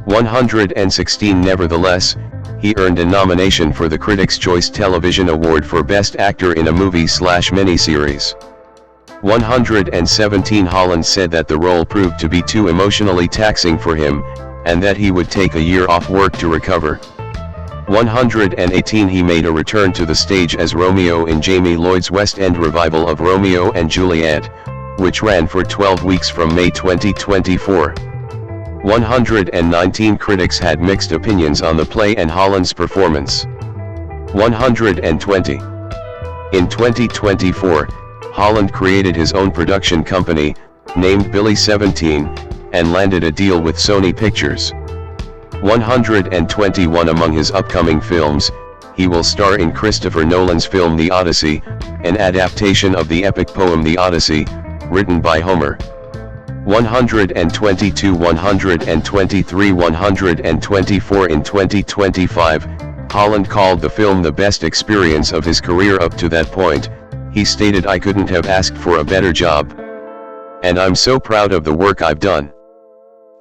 116 Nevertheless, he earned a nomination for the Critics' Choice Television Award for Best Actor in a Movie/Miniseries. 117 Holland said that the role proved to be too emotionally taxing for him, and that he would take a year off work to recover. 118 He made a return to the stage as Romeo in Jamie Lloyd's West End revival of Romeo and Juliet, which ran for 12 weeks from May 2024. 119 Critics had mixed opinions on the play and Holland's performance. 120 In 2024, Holland created his own production company, named Billy 17, and landed a deal with Sony Pictures. 121 Among his upcoming films, he will star in Christopher Nolan's film The Odyssey, an adaptation of the epic poem The Odyssey, written by Homer. 122 123 124 In 2025, Holland called the film the best experience of his career up to that point. He stated, "I couldn't have asked for a better job. And I'm so proud of the work I've done.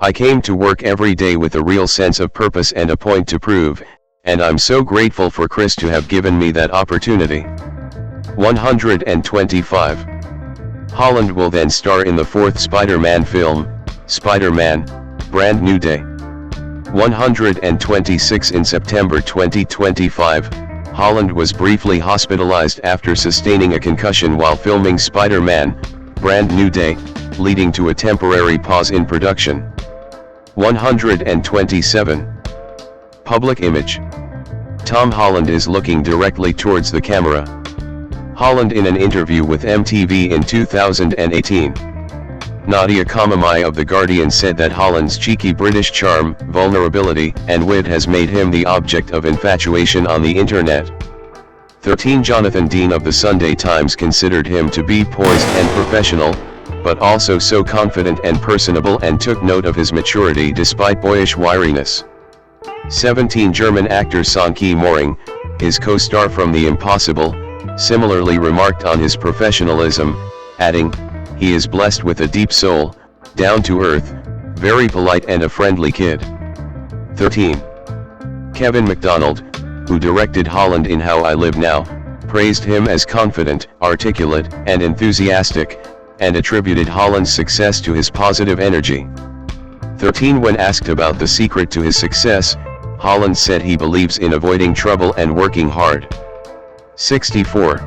I came to work every day with a real sense of purpose and a point to prove, and I'm so grateful for Chris to have given me that opportunity." 125 Holland will then star in the fourth Spider-Man film, Spider-Man: Brand New Day. 126 In September 2025, Holland was briefly hospitalized after sustaining a concussion while filming Spider-Man: Brand New Day, leading to a temporary pause in production. 127 Public image. Tom Holland is looking directly towards the camera. Holland in an interview with MTV in 2018. Nadia Kamamai of The Guardian said that Holland's cheeky British charm, vulnerability, and wit has made him the object of infatuation on the internet. 13 Jonathan Dean of the Sunday Times considered him to be poised and professional, but also so confident and personable, and took note of his maturity despite boyish wiriness. 17 German actor Sonki Moring, his co-star from The Impossible, similarly remarked on his professionalism, adding, "He is blessed with a deep soul, down to earth, very polite and a friendly kid." 13 Kevin MacDonald, who directed Holland in How I Live Now, praised him as confident, articulate, and enthusiastic, and attributed Holland's success to his positive energy. 13 When asked about the secret to his success, Holland said he believes in avoiding trouble and working hard. 64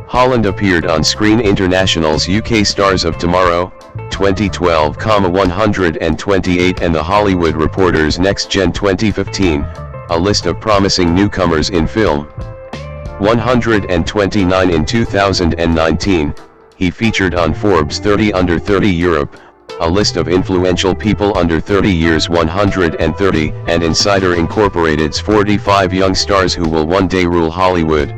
Holland appeared on Screen International's UK Stars of Tomorrow, 2012, 128 and The Hollywood Reporter's Next Gen 2015, a list of promising newcomers in film. 129 in 2019, he featured on Forbes 30 Under 30 Europe, a list of influential people under 30 years 130, and Insider Incorporated's 45 young stars who will one day rule Hollywood.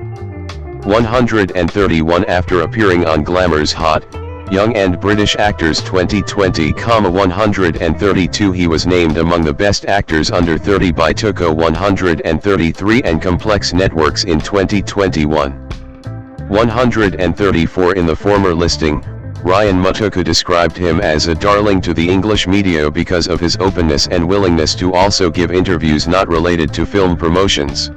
131 after appearing on Glamour's Hot, Young and British Actors 2020, 132 he was named among the best actors under 30 by Tuco 133 and Complex Networks in 2021. 134 in the former listing, Ryan Matuka described him as a darling to the English media because of his openness and willingness to also give interviews not related to film promotions.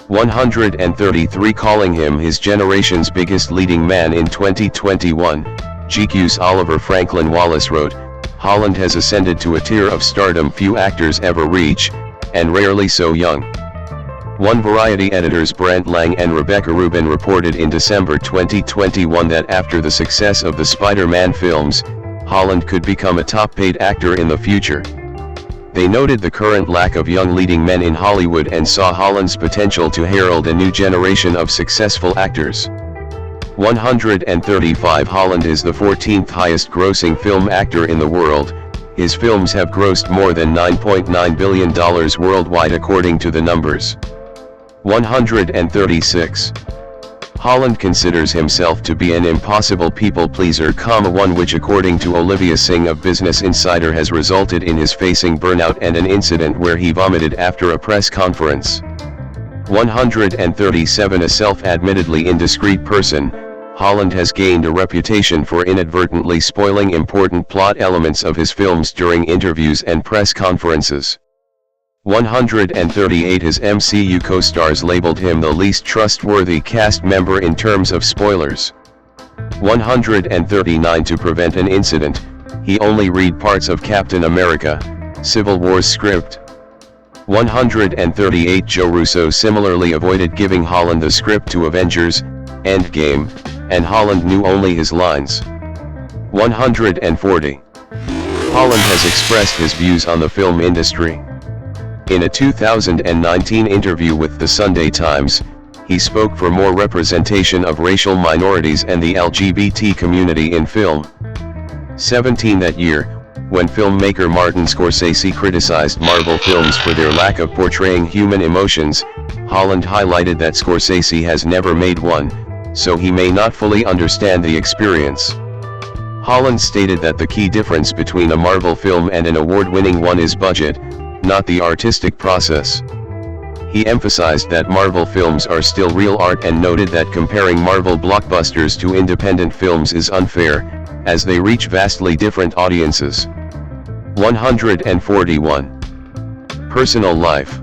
133 calling him his generation's biggest leading man in 2021, GQ's Oliver Franklin Wallace wrote, Holland has ascended to a tier of stardom few actors ever reach, and rarely so young. One Variety editors Brent Lang and Rebecca Rubin reported in December 2021 that after the success of the Spider-Man films, Holland could become a top-paid actor in the future. They noted the current lack of young leading men in Hollywood and saw Holland's potential to herald a new generation of successful actors. 135 Holland is the 14th highest grossing film actor in the world. His films have grossed more than $9.9 billion worldwide according to the numbers. 136. Holland considers himself to be an impossible people-pleaser, one which according to Olivia Singh of Business Insider has resulted in his facing burnout and an incident where he vomited after a press conference. 137 A self-admittedly indiscreet person, Holland has gained a reputation for inadvertently spoiling important plot elements of his films during interviews and press conferences. 138 His MCU co-stars labeled him the least trustworthy cast member in terms of spoilers. 139 To prevent an incident, he only read parts of Captain America, Civil War's script. 138 Joe Russo similarly avoided giving Holland the script to Avengers, Endgame, and Holland knew only his lines. 140. Holland has expressed his views on the film industry. In a 2019 interview with the Sunday Times, he spoke for more representation of racial minorities and the LGBT community in film. 17 That year, when filmmaker Martin Scorsese criticized Marvel films for their lack of portraying human emotions, Holland highlighted that Scorsese has never made one, so he may not fully understand the experience. Holland stated that the key difference between a Marvel film and an award-winning one is budget, not the artistic process. He emphasized that Marvel films are still real art and noted that comparing Marvel blockbusters to independent films is unfair, as they reach vastly different audiences. 141. Personal life.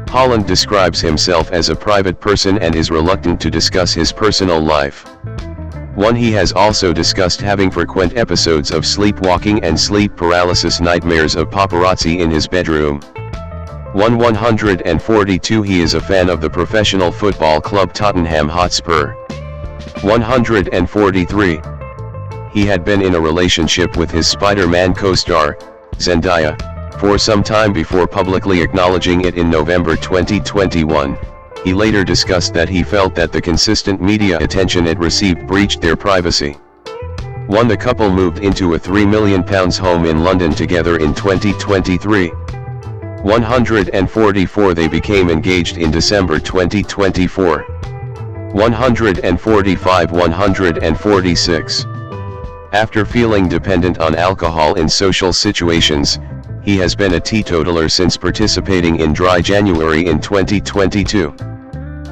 Holland describes himself as a private person and is reluctant to discuss his personal life. 1. He has also discussed having frequent episodes of sleepwalking and sleep paralysis, nightmares of paparazzi in his bedroom. 142. He is a fan of the professional football club Tottenham Hotspur. 143. He had been in a relationship with his Spider-Man co-star, Zendaya, for some time before publicly acknowledging it in November 2021. He later discussed that he felt that the consistent media attention it received breached their privacy. 1. The couple moved into a £3 million home in London together in 2023. 144. They became engaged in December 2024. 145. 146. After feeling dependent on alcohol in social situations, he has been a teetotaler since participating in Dry January in 2022.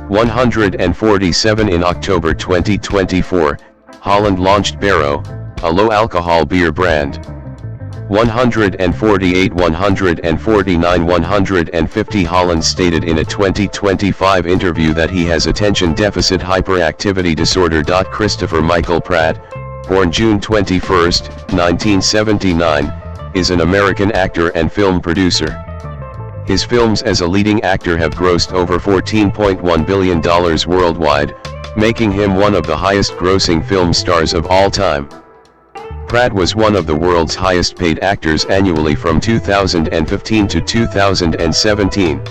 147. In October 2024, Holland launched Barrow, a low-alcohol beer brand. 148. 149. 150. Holland stated in a 2025 interview that he has attention deficit hyperactivity disorder. Christopher Michael Pratt, born June 21, 1979, is an American actor and film producer. His films as a leading actor have grossed over $14.1 billion worldwide, making him one of the highest-grossing film stars of all time. Pratt was one of the world's highest-paid actors annually from 2015 to 2017.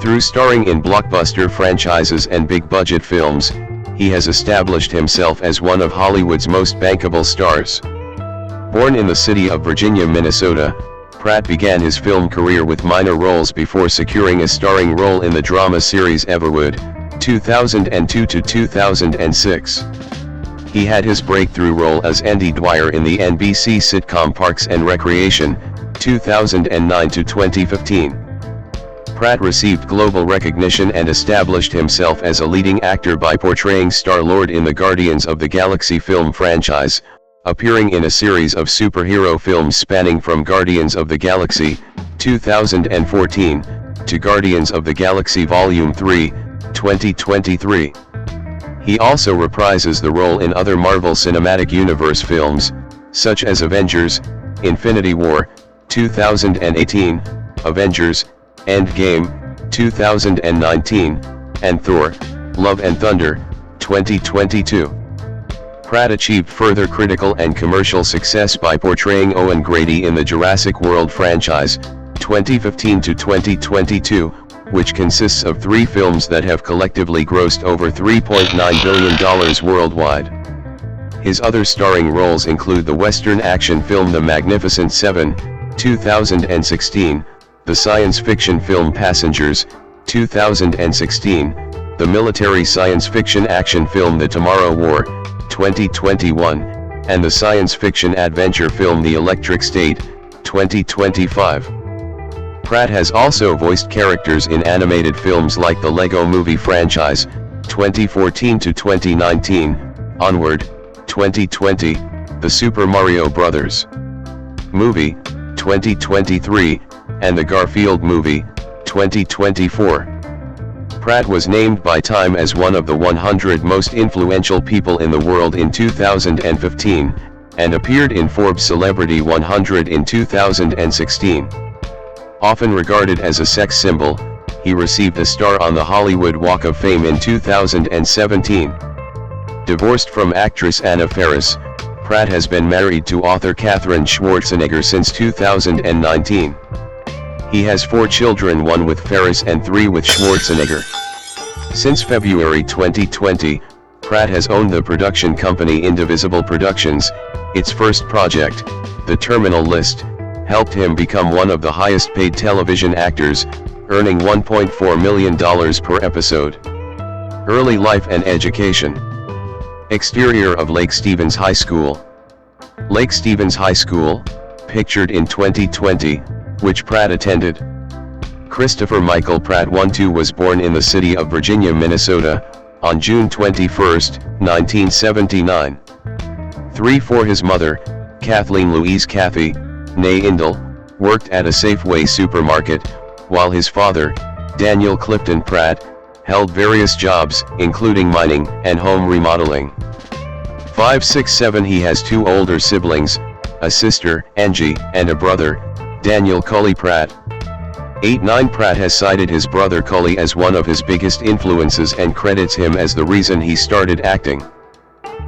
Through starring in blockbuster franchises and big-budget films, he has established himself as one of Hollywood's most bankable stars. Born in the city of Virginia, Minnesota, Pratt began his film career with minor roles before securing a starring role in the drama series Everwood, 2002 to 2006. He had his breakthrough role as Andy Dwyer in the NBC sitcom Parks and Recreation, 2009 to 2015. Pratt received global recognition and established himself as a leading actor by portraying Star-Lord in the Guardians of the Galaxy film franchise, appearing in a series of superhero films spanning from Guardians of the Galaxy, 2014, to Guardians of the Galaxy Volume 3, 2023. He also reprises the role in other Marvel Cinematic Universe films, such as Avengers, Infinity War, 2018, Avengers, Endgame, 2019, and Thor, Love and Thunder, 2022. Pratt achieved further critical and commercial success by portraying Owen Grady in the Jurassic World franchise, 2015 to 2022, which consists of 3 films that have collectively grossed over $3.9 billion worldwide. His other starring roles include the Western action film The Magnificent Seven, 2016, the science fiction film Passengers, 2016, the military science fiction action film The Tomorrow War, 2021, and the science fiction adventure film The Electric State, 2025. Pratt has also voiced characters in animated films like the Lego Movie franchise, 2014 to 2019, Onward, 2020, the Super Mario Bros. Movie, 2023, and the Garfield Movie, 2024. Pratt was named by Time as one of the 100 most influential people in the world in 2015, and appeared in Forbes Celebrity 100 in 2016. Often regarded as a sex symbol, he received a star on the Hollywood Walk of Fame in 2017. Divorced from actress Anna Faris, Pratt has been married to author Katherine Schwarzenegger since 2019. He has 4 children, 1 with Faris and 3 with Schwarzenegger. Since February 2020, Pratt has owned the production company Indivisible Productions. Its first project, The Terminal List, helped him become one of the highest paid television actors, earning $1.4 million per episode. Early life and education. Exterior of Lake Stevens High School. Lake Stevens High School, pictured in 2020, which Pratt attended. Christopher Michael Pratt I was born in the city of Virginia, Minnesota, on June 21, 1979. 3 for his mother, Kathleen Louise Kathy, née Indle, worked at a Safeway supermarket, while his father, Daniel Clifton Pratt, held various jobs, including mining and home remodeling. 5, 6, 7 He has 2 older siblings, a sister, Angie, and a brother, Daniel Cully Pratt. 8, 9 Pratt has cited his brother Cully as one of his biggest influences and credits him as the reason he started acting.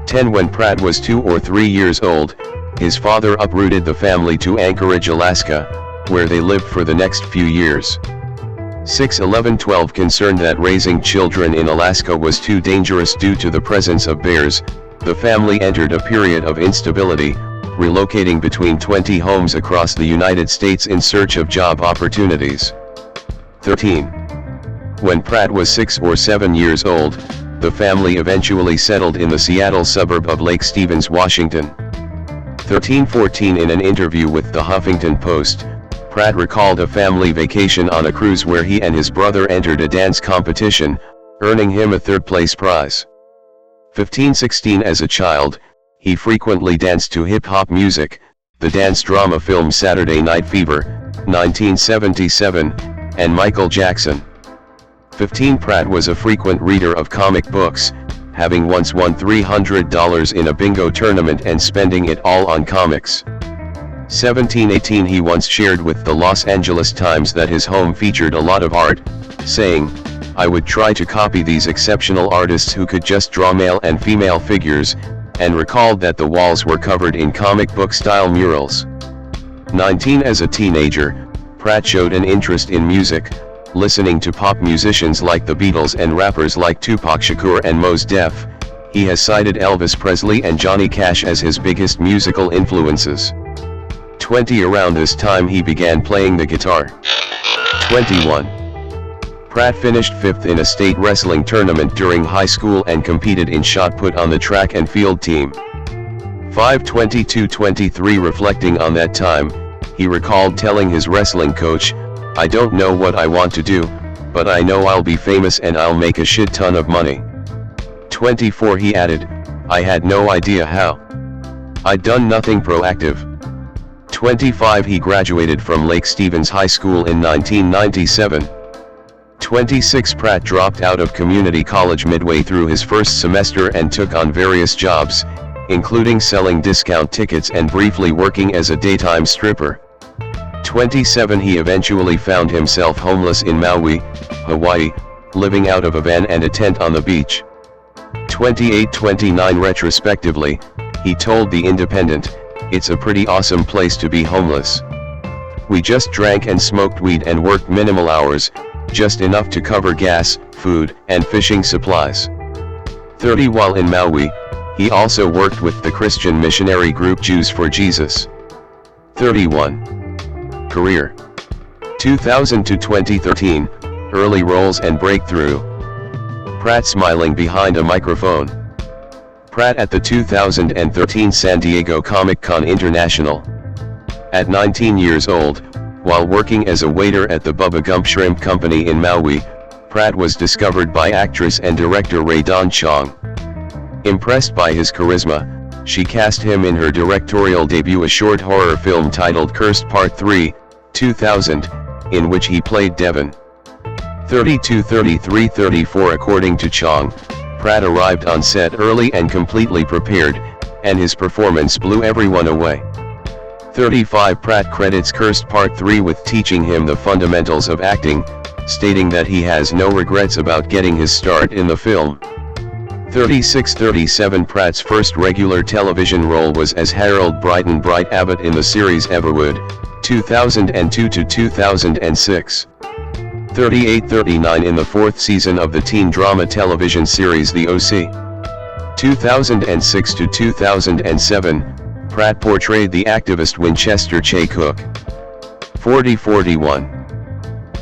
10 When Pratt was 2 or 3 years old, his father uprooted the family to Anchorage, Alaska, where they lived for the next few years. 6, 11, 12 Concerned that raising children in Alaska was too dangerous due to the presence of bears, the family entered a period of instability, relocating between 20 homes across the United States in search of job opportunities. 13. When Pratt was 6 or 7 years old, the family eventually settled in the Seattle suburb of Lake Stevens, Washington. 13, 14 In an interview with the Huffington Post, Pratt recalled a family vacation on a cruise where he and his brother entered a dance competition, earning him a 3rd-place prize. 15, 16 As a child, he frequently danced to hip-hop music, the dance drama film Saturday Night Fever, 1977, and Michael Jackson. 15 Pratt was a frequent reader of comic books, having once won $300 in a bingo tournament and spending it all on comics. 17, 18 He once shared with the Los Angeles Times that his home featured a lot of art, saying, I would try to copy these exceptional artists who could just draw male and female figures, and recalled that the walls were covered in comic book style murals. 19 As a teenager, Pratt showed an interest in music, listening to pop musicians like the Beatles and rappers like Tupac Shakur and Mos Def. He has cited Elvis Presley and Johnny Cash as his biggest musical influences. 20 Around this time he began playing the guitar. 21. Pratt finished 5th in a state wrestling tournament during high school and competed in shot put on the track and field team. 5:22:23 Reflecting on that time, he recalled telling his wrestling coach, "I don't know what I want to do, but I know I'll be famous and I'll make a shit ton of money." 24 He added, "I had no idea how. I'd done nothing proactive." 25 He graduated from Lake Stevens High School in 1997. 26 Pratt dropped out of community college midway through his first semester and took on various jobs, including selling discount tickets and briefly working as a daytime stripper. 27 He eventually found himself homeless in Maui, Hawaii, living out of a van and a tent on the beach. 28-29 Retrospectively, he told The Independent, "It's a pretty awesome place to be homeless. We just drank and smoked weed and worked minimal hours, just enough to cover gas, food, and fishing supplies." 30 While in Maui, he also worked with the Christian missionary group Jews for Jesus. 31. Career. 2000 to 2013, early roles and breakthrough. Pratt smiling behind a microphone. Pratt at the 2013 San Diego Comic-Con International. At 19 years old, while working as a waiter at the Bubba Gump Shrimp Company in Maui, Pratt was discovered by actress and director Rae Dawn Chong. Impressed by his charisma, she cast him in her directorial debut, a short horror film titled Cursed Part 3, 2000, in which he played Devon. 32-33-34 According to Chong, Pratt arrived on set early and completely prepared, and his performance blew everyone away. 35 Pratt credits Cursed Part 3 with teaching him the fundamentals of acting, stating that he has no regrets about getting his start in the film. 36-37 Pratt's first regular television role was as Harold Brighton Bright Abbott in the series Everwood, 2002 to 2006. 38-39 in the fourth season of the teen drama television series The O.C. 2006 to 2007, Pratt portrayed the activist Winchester Che Cook. 40-41.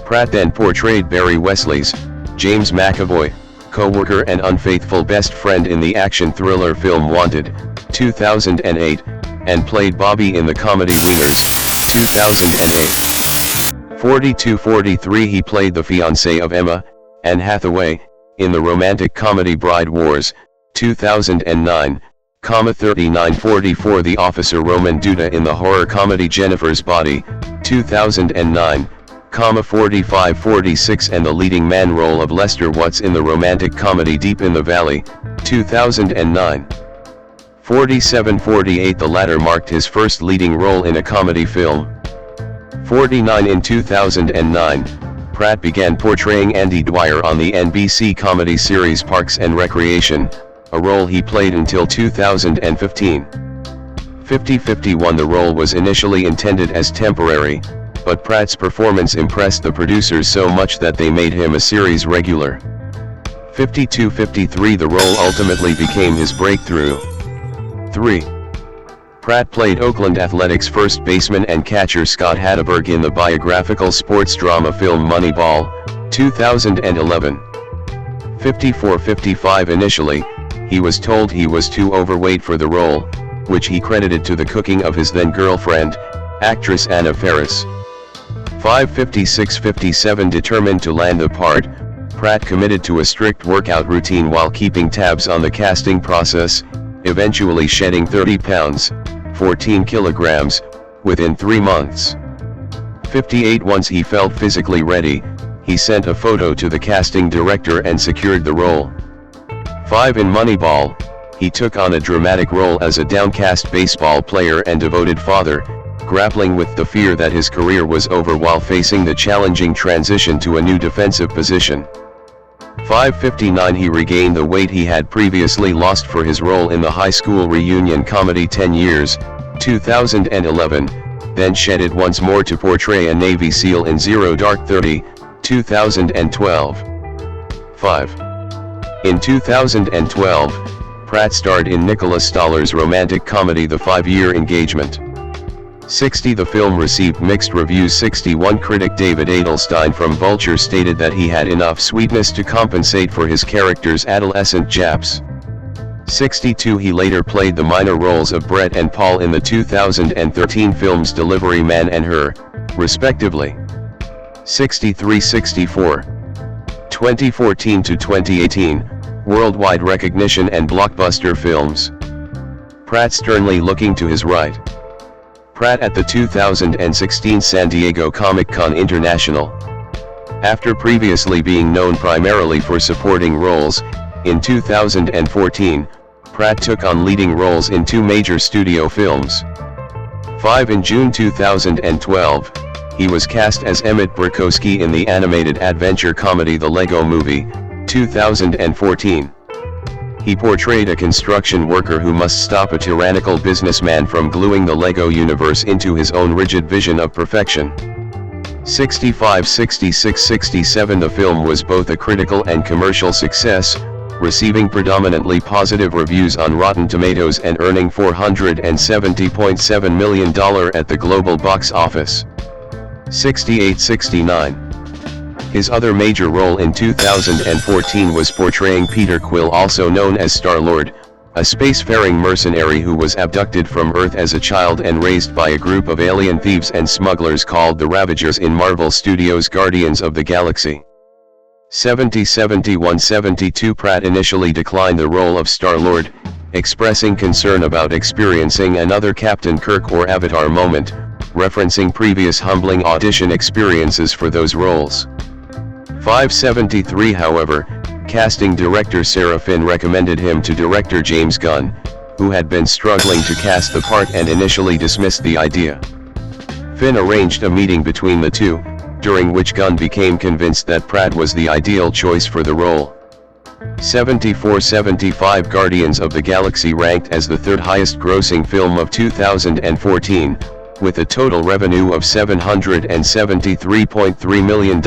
Pratt then portrayed Barry Wesley's, James McAvoy, co-worker and unfaithful best friend in the action thriller film Wanted, 2008, and played Bobby in the comedy Wieners, 2008. 42-43 He played the fiancé of Emma, Anne Hathaway, in the romantic comedy Bride Wars, 2009, 39-44 The officer Roman Duda in the horror comedy Jennifer's Body, 2009, 45-46 and the leading man role of Lester Watts in the romantic comedy Deep in the Valley, 2009. 47-48 The latter marked his first leading role in a comedy film. 49 In 2009, Pratt began portraying Andy Dwyer on the NBC comedy series Parks and Recreation, a role he played until 2015. 50-51 The role was initially intended as temporary, but Pratt's performance impressed the producers so much that they made him a series regular. 52-53 The role ultimately became his breakthrough. 3. Pratt played Oakland Athletics first baseman and catcher Scott Hatteberg in the biographical sports drama film Moneyball, 2011. 54-55 Initially, he was told he was too overweight for the role, which he credited to the cooking of his then-girlfriend, actress Anna Faris. 56-57 Determined to land the part, Pratt committed to a strict workout routine while keeping tabs on the casting process, eventually shedding 30 pounds, 14 kilograms, within 3 months. 58 Once he felt physically ready, he sent a photo to the casting director and secured the role. 5 In Moneyball, he took on a dramatic role as a downcast baseball player and devoted father, grappling with the fear that his career was over while facing the challenging transition to a new defensive position. 559 He regained the weight he had previously lost for his role in the high school reunion comedy 10 Years, 2011, then shed it once more to portray a Navy SEAL in Zero Dark 30, 2012. 5. In 2012, Pratt starred in Nicholas Stoller's romantic comedy The 5-Year Engagement. 60 The film received mixed reviews. 61 Critic David Adelstein from Vulture stated that he had enough sweetness to compensate for his character's adolescent japs. 62 He later played the minor roles of Brett and Paul in the 2013 films Delivery Man and Her, respectively. 63-64. 2014 to 2018, worldwide recognition and blockbuster films. Pratt sternly looking to his right. Pratt at the 2016 San Diego Comic-Con International. After previously being known primarily for supporting roles, in 2014, Pratt took on leading roles in 2 major studio films. 5 In June 2012, he was cast as Emmett Burkowski in the animated adventure comedy The Lego Movie, 2014. He portrayed a construction worker who must stop a tyrannical businessman from gluing the Lego universe into his own rigid vision of perfection. 65, 66, 67 The film was both a critical and commercial success, receiving predominantly positive reviews on Rotten Tomatoes and earning $470.7 million at the global box office. 68, 69. His other major role in 2014 was portraying Peter Quill, also known as Star-Lord, a spacefaring mercenary who was abducted from Earth as a child and raised by a group of alien thieves and smugglers called the Ravagers in Marvel Studios' Guardians of the Galaxy. 70, 71, 72 Pratt initially declined the role of Star-Lord, expressing concern about experiencing another Captain Kirk or Avatar moment, referencing previous humbling audition experiences for those roles. 573 However, casting director Sarah Finn recommended him to director James Gunn, who had been struggling to cast the part and initially dismissed the idea. Finn arranged a meeting between the two, during which Gunn became convinced that Pratt was the ideal choice for the role. 74-75 Guardians of the Galaxy ranked as the 3rd highest grossing film of 2014, with a total revenue of $773.3 million.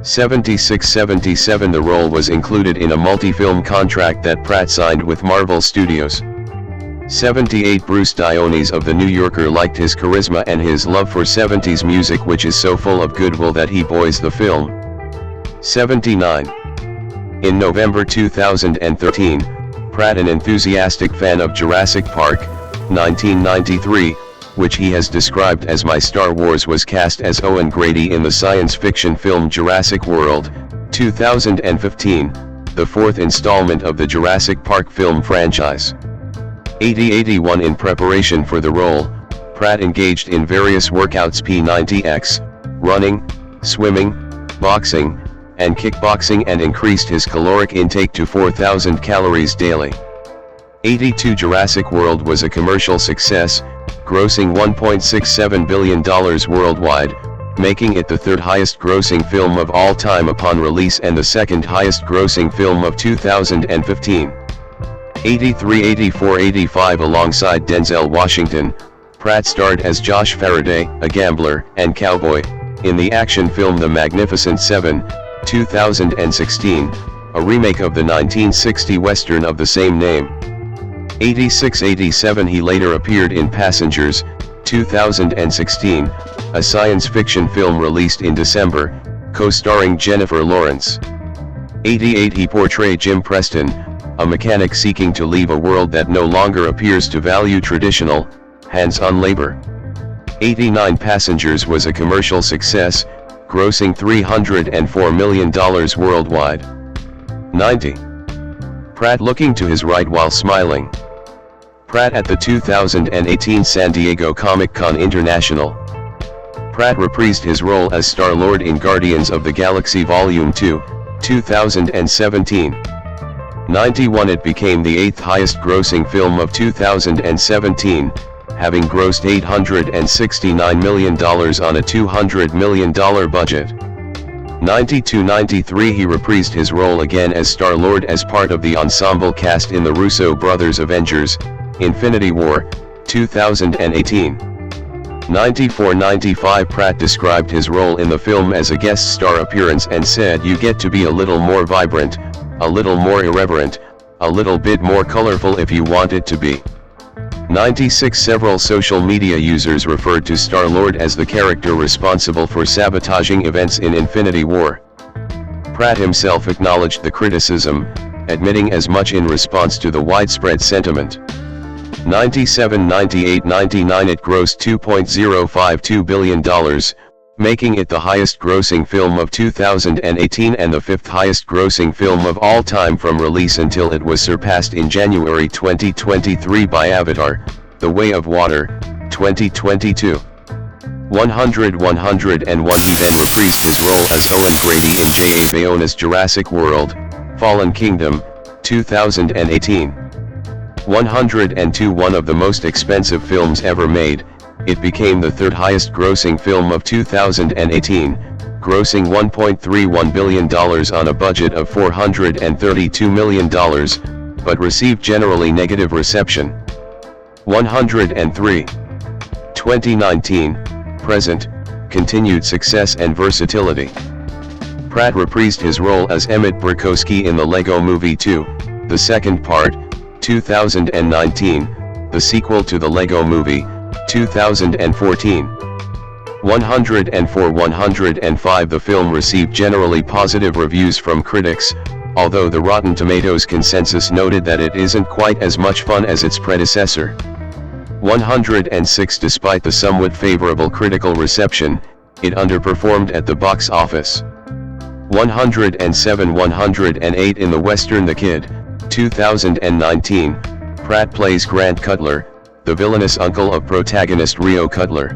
76-77 The role was included in a multi-film contract that Pratt signed with Marvel Studios. 78 Bruce Dionis of The New Yorker liked his charisma and his love for 70s music, which is so full of goodwill that he buoys the film. 79. In November 2013, Pratt, an enthusiastic fan of Jurassic Park, 1993, which he has described as my Star Wars, was cast as Owen Grady in the science fiction film Jurassic World, 2015, the 4th installment of the Jurassic Park film franchise. 80-81 In preparation for the role, Pratt engaged in various workouts: P90X, running, swimming, boxing, and kickboxing, and increased his caloric intake to 4,000 calories daily. 82 Jurassic World was a commercial success, grossing $1.67 billion worldwide, making it the 3rd highest grossing film of all time upon release and the 2nd highest grossing film of 2015. 83-84-85 Alongside Denzel Washington, Pratt starred as Josh Faraday, a gambler and cowboy, in the action film The Magnificent Seven, 2016, a remake of the 1960 Western of the same name. 86-87 He later appeared in Passengers, 2016, a science fiction film released in December, co-starring Jennifer Lawrence. 88 He portrayed Jim Preston, a mechanic seeking to leave a world that no longer appears to value traditional, hands-on labor. 89 Passengers was a commercial success, grossing $304 million worldwide. 90. Pratt looking to his right while smiling. Pratt at the 2018 San Diego Comic-Con International. Pratt reprised his role as Star-Lord in Guardians of the Galaxy Volume 2, 2017. 91 It became the 8th highest grossing film of 2017, having grossed $869 million on a $200 million budget. 92-93 he reprised his role again as Star-Lord as part of the ensemble cast in the Russo brothers' Avengers: Infinity War, 2018. 94-95 Pratt described his role in the film as a guest star appearance and said, "You get to be a little more vibrant, a little more irreverent, a little bit more colorful if you want it to be." 96 Several social media users referred to Star-Lord as the character responsible for sabotaging events in Infinity War. Pratt himself acknowledged the criticism, admitting as much in response to the widespread sentiment. 97, 98, 99 It grossed $2.052 billion, making it the highest-grossing film of 2018 and the fifth highest-grossing film of all time from release until it was surpassed in January 2023 by Avatar: The Way of Water, 2022. 101 He then reprised his role as Owen Grady in J.A. Bayona's Jurassic World: Fallen Kingdom, 2018. 102 One of the most expensive films ever made, it became the third highest grossing film of 2018, grossing $1.31 billion on a budget of $432 million, but received generally negative reception. 103. 2019, present, continued success and versatility. Pratt reprised his role as Emmett Burkowski in the Lego Movie 2, the second part, 2019, the sequel to the Lego Movie, 2014. 104-105 The film received generally positive reviews from critics, although the Rotten Tomatoes consensus noted that it isn't quite as much fun as its predecessor. 106 Despite the somewhat favorable critical reception, it underperformed at the box office. 107-108 In the Western The Kid, 2019, Pratt plays Grant Cutler, the villainous uncle of protagonist Rio Cutler.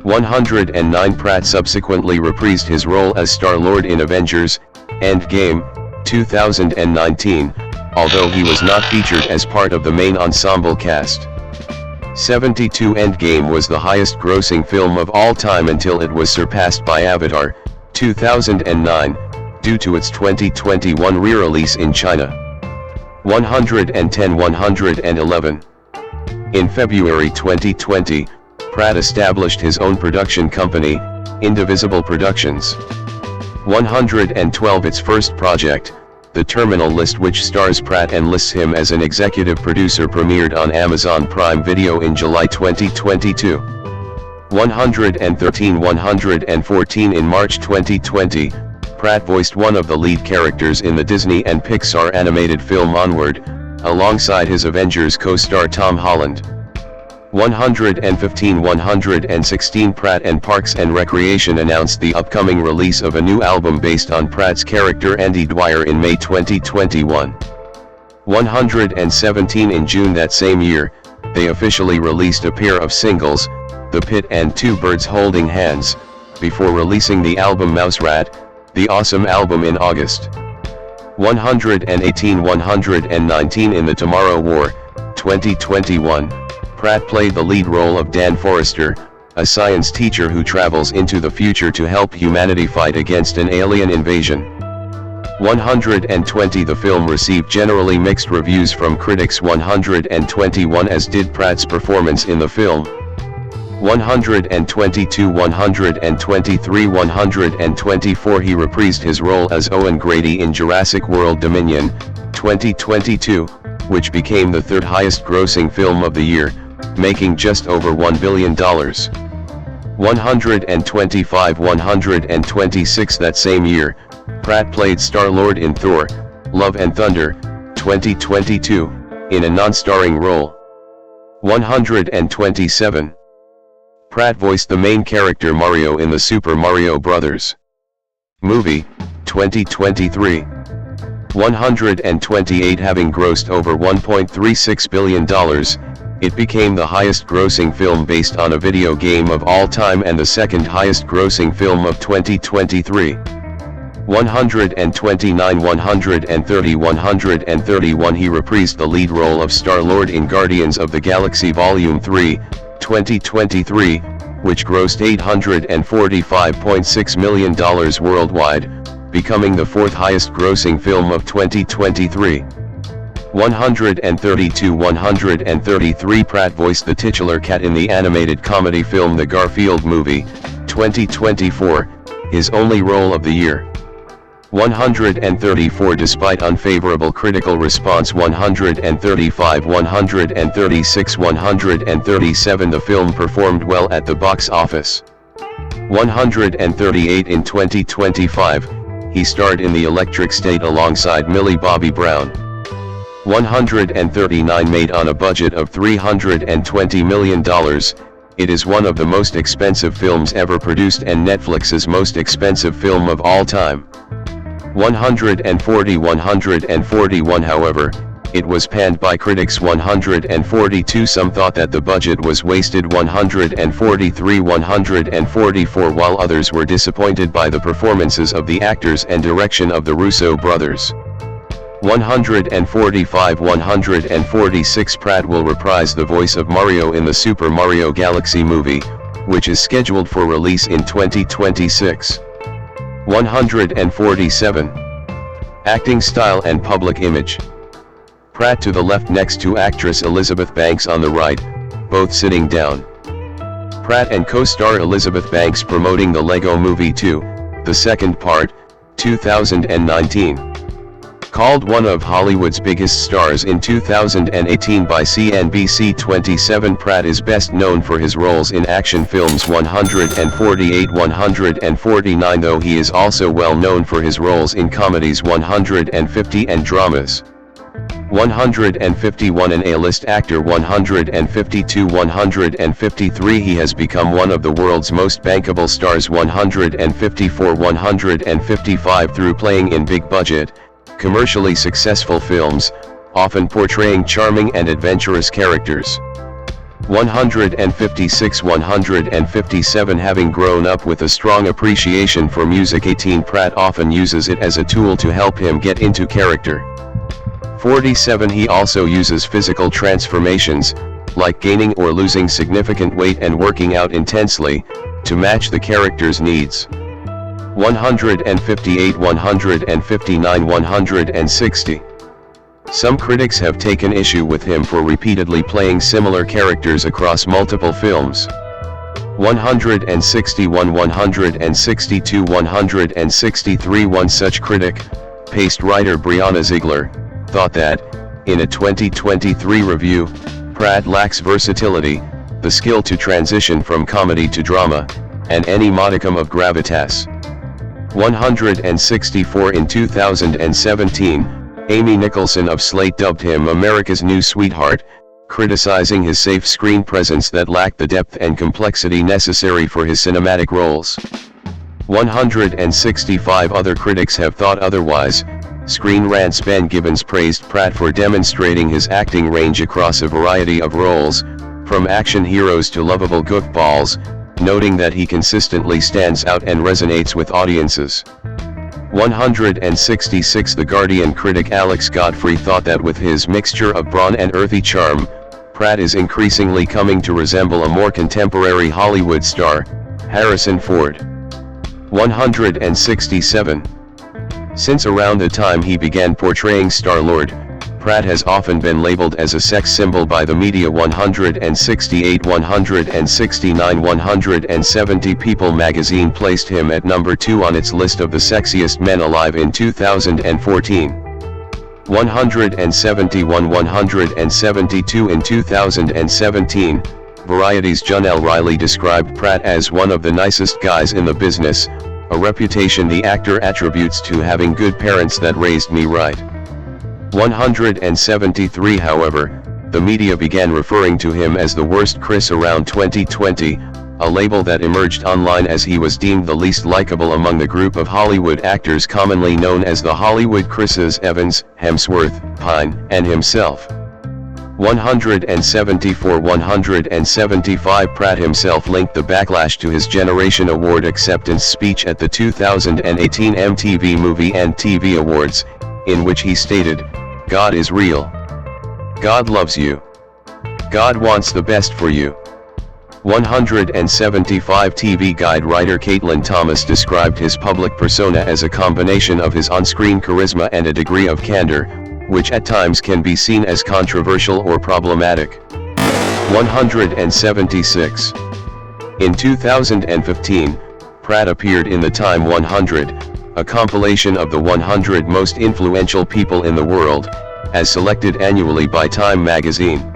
109 Pratt subsequently reprised his role as Star-Lord in Avengers: Endgame, 2019, although he was not featured as part of the main ensemble cast. 72 Endgame was the highest-grossing film of all time until it was surpassed by Avatar, 2009, due to its 2021 re-release in China. 110-111 In February 2020, Pratt established his own production company, Indivisible Productions. 112 Its first project, The Terminal List, which stars Pratt and lists him as an executive producer, premiered on Amazon Prime Video in July 2022. 113-114 In March 2020, Pratt voiced one of the lead characters in the Disney and Pixar animated film Onward, alongside his Avengers co-star Tom Holland. 115-116 Pratt and Parks and Recreation announced the upcoming release of a new album based on Pratt's character Andy Dwyer in May 2021. 117 In June that same year, they officially released a pair of singles, The Pit and Two Birds Holding Hands, before releasing the album Mouse Rat, the Awesome Album, in August. 118-119 In the Tomorrow War, 2021, Pratt played the lead role of Dan Forrester, a science teacher who travels into the future to help humanity fight against an alien invasion. 120 The film received generally mixed reviews from critics. 121 As did Pratt's performance in the film. 122, 123, 124 He reprised his role as Owen Grady in Jurassic World Dominion, 2022, which became the third highest grossing film of the year, making just over $1 billion. 125, 126 That same year, Pratt played Star-Lord in Thor: Love and Thunder, 2022, in a non-starring role. 127. Pratt voiced the main character Mario in the Super Mario Bros. Movie, 2023. 128 Having grossed over $1.36 billion, it became the highest-grossing film based on a video game of all time and the second highest-grossing film of 2023. 129, 130, 131 He reprised the lead role of Star-Lord in Guardians of the Galaxy Volume 3, 2023, which grossed $845.6 million worldwide, becoming the fourth highest grossing film of 2023. 133 Pratt voiced the titular cat in the animated comedy film The Garfield Movie, 2024, his only role of the year. 134 Despite unfavorable critical response 135 136 137 The film performed well at the box office. 138 In 2025, he starred in The Electric State alongside Millie Bobby Brown. 139 Made on a budget of $320 million, it is one of the most expensive films ever produced and Netflix's most expensive film of all time. 141 However, it was panned by critics. 142 Some thought that the budget was wasted. 144 While others were disappointed by the performances of the actors and direction of the Russo brothers. 146 Pratt will reprise the voice of Mario in the Super Mario Galaxy movie, which is scheduled for release in 2026. 147. Acting style and public image. Pratt to the left next to actress Elizabeth Banks on the right, both sitting down. Pratt and co-star Elizabeth Banks promoting the Lego Movie 2, the second part, 2019. Called one of Hollywood's biggest stars in 2018 by CNBC 27, Pratt is best known for his roles in action films 148-149, though he is also well known for his roles in comedies 150 and dramas. 151 An A-list actor. 152-153 He has become one of the world's most bankable stars. 154-155 Through playing in big-budget, commercially successful films, often portraying charming and adventurous characters. 156-157 Having grown up with a strong appreciation for music. 18 Pratt often uses it as a tool to help him get into character. 47 He also uses physical transformations, like gaining or losing significant weight and working out intensely, to match the character's needs. 158, 159, 160. Some critics have taken issue with him for repeatedly playing similar characters across multiple films. 161, 162, 163. One such critic, Paste writer Brianna Ziegler, thought that, in a 2023 review, Pratt lacks versatility, the skill to transition from comedy to drama, and any modicum of gravitas. 164 In 2017, Amy Nicholson of Slate dubbed him America's new sweetheart, criticizing his safe screen presence that lacked the depth and complexity necessary for his cinematic roles. 165 Other critics have thought otherwise. Screen Rant's Ben Gibbons praised Pratt for demonstrating his acting range across a variety of roles, from action heroes to lovable goofballs, noting that he consistently stands out and resonates with audiences. 166 The Guardian critic Alex Godfrey thought that with his mixture of brawn and earthy charm, Pratt is increasingly coming to resemble a more contemporary Hollywood star, Harrison Ford. 167. Since around the time he began portraying Star-Lord, Pratt has often been labeled as a sex symbol by the media. 168, 169, 170 People magazine placed him at number 2 on its list of the sexiest men alive in 2014. 171, 172 In 2017, Variety's Janelle Riley described Pratt as one of the nicest guys in the business, a reputation the actor attributes to having good parents that raised me right. 173 However, the media began referring to him as the worst Chris around 2020, a label that emerged online as he was deemed the least likable among the group of Hollywood actors commonly known as the Hollywood Chris's: Evans, Hemsworth, Pine, and himself. 174, 175 Pratt himself linked the backlash to his Generation Award acceptance speech at the 2018 MTV Movie and TV Awards, in which he stated, "God is real. God loves you. God wants the best for you. 175 TV guide writer Caitlin Thomas described his public persona as a combination of his on-screen charisma and a degree of candor, which at times can be seen as controversial or problematic. 176. In 2015, Pratt appeared in the Time 100, a compilation of the 100 most influential people in the world, as selected annually by Time magazine.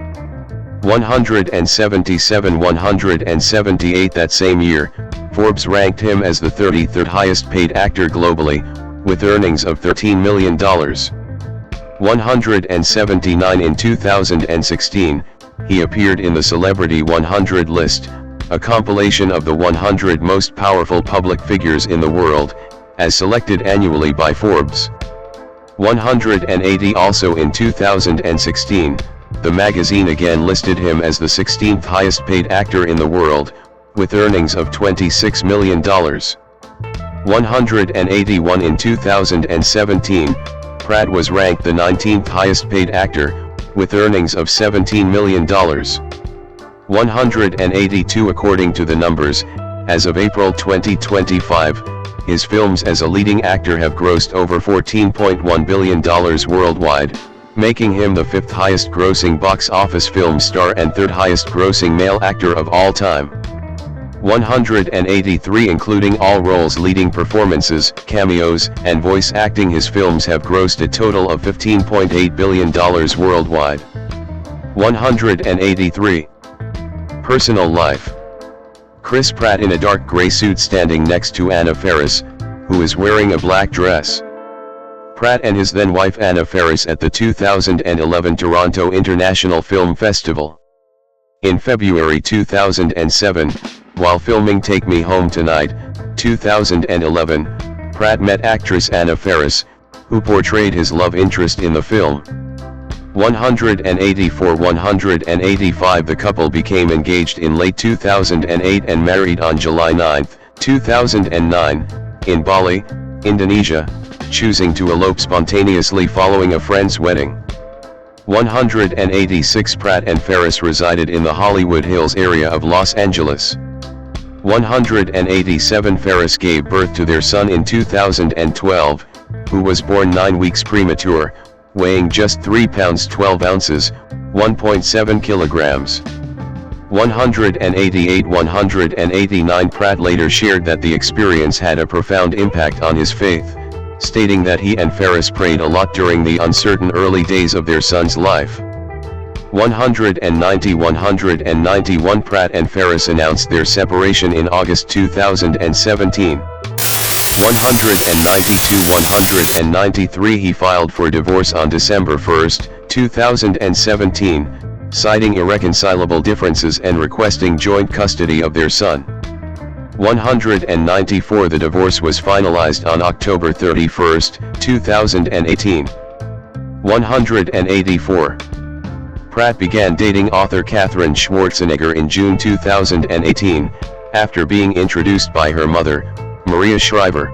177. 178. That same year, Forbes ranked him as the 33rd highest paid actor globally, with earnings of $13 million. 179. In 2016, he appeared in the Celebrity 100 list, a compilation of the 100 most powerful public figures in the world, as selected annually by Forbes. 180. Also in 2016, the magazine again listed him as the 16th highest paid actor in the world, with earnings of $26 million. 181. In 2017, Pratt was ranked the 19th highest paid actor, with earnings of $17 million. 182. According to the numbers, as of April 2025, his films as a leading actor have grossed over $14.1 billion worldwide, making him the 5th highest grossing box office film star and 3rd highest grossing male actor of all time. 183. Including all roles, leading performances, cameos, and voice acting, his films have grossed a total of $15.8 billion worldwide. 183. Personal life. Chris Pratt in a dark gray suit standing next to Anna Faris, who is wearing a black dress. Pratt and his then-wife Anna Faris at the 2011 Toronto International Film Festival. In February 2007, while filming Take Me Home Tonight, 2011, Pratt met actress Anna Faris, who portrayed his love interest in the film. 184. 185. The couple became engaged in late 2008 and married on July 9, 2009, in Bali, Indonesia, choosing to elope spontaneously following a friend's wedding. 186. Pratt and Faris resided in the Hollywood Hills area of Los Angeles. 187. Faris gave birth to their son in 2012, who was born 9 weeks premature, weighing just 3 pounds 12 ounces, 1.7 kilograms. 188. 189. Pratt later shared that the experience had a profound impact on his faith, stating that he and Faris prayed a lot during the uncertain early days of their son's life. 190. 191. Pratt and Faris announced their separation in August 2017. 192. 193. He filed for divorce on December 1, 2017, citing irreconcilable differences and requesting joint custody of their son. 194. The divorce was finalized on October 31, 2018. 184. Pratt began dating author Katherine Schwarzenegger in June 2018, after being introduced by her mother, Maria Shriver.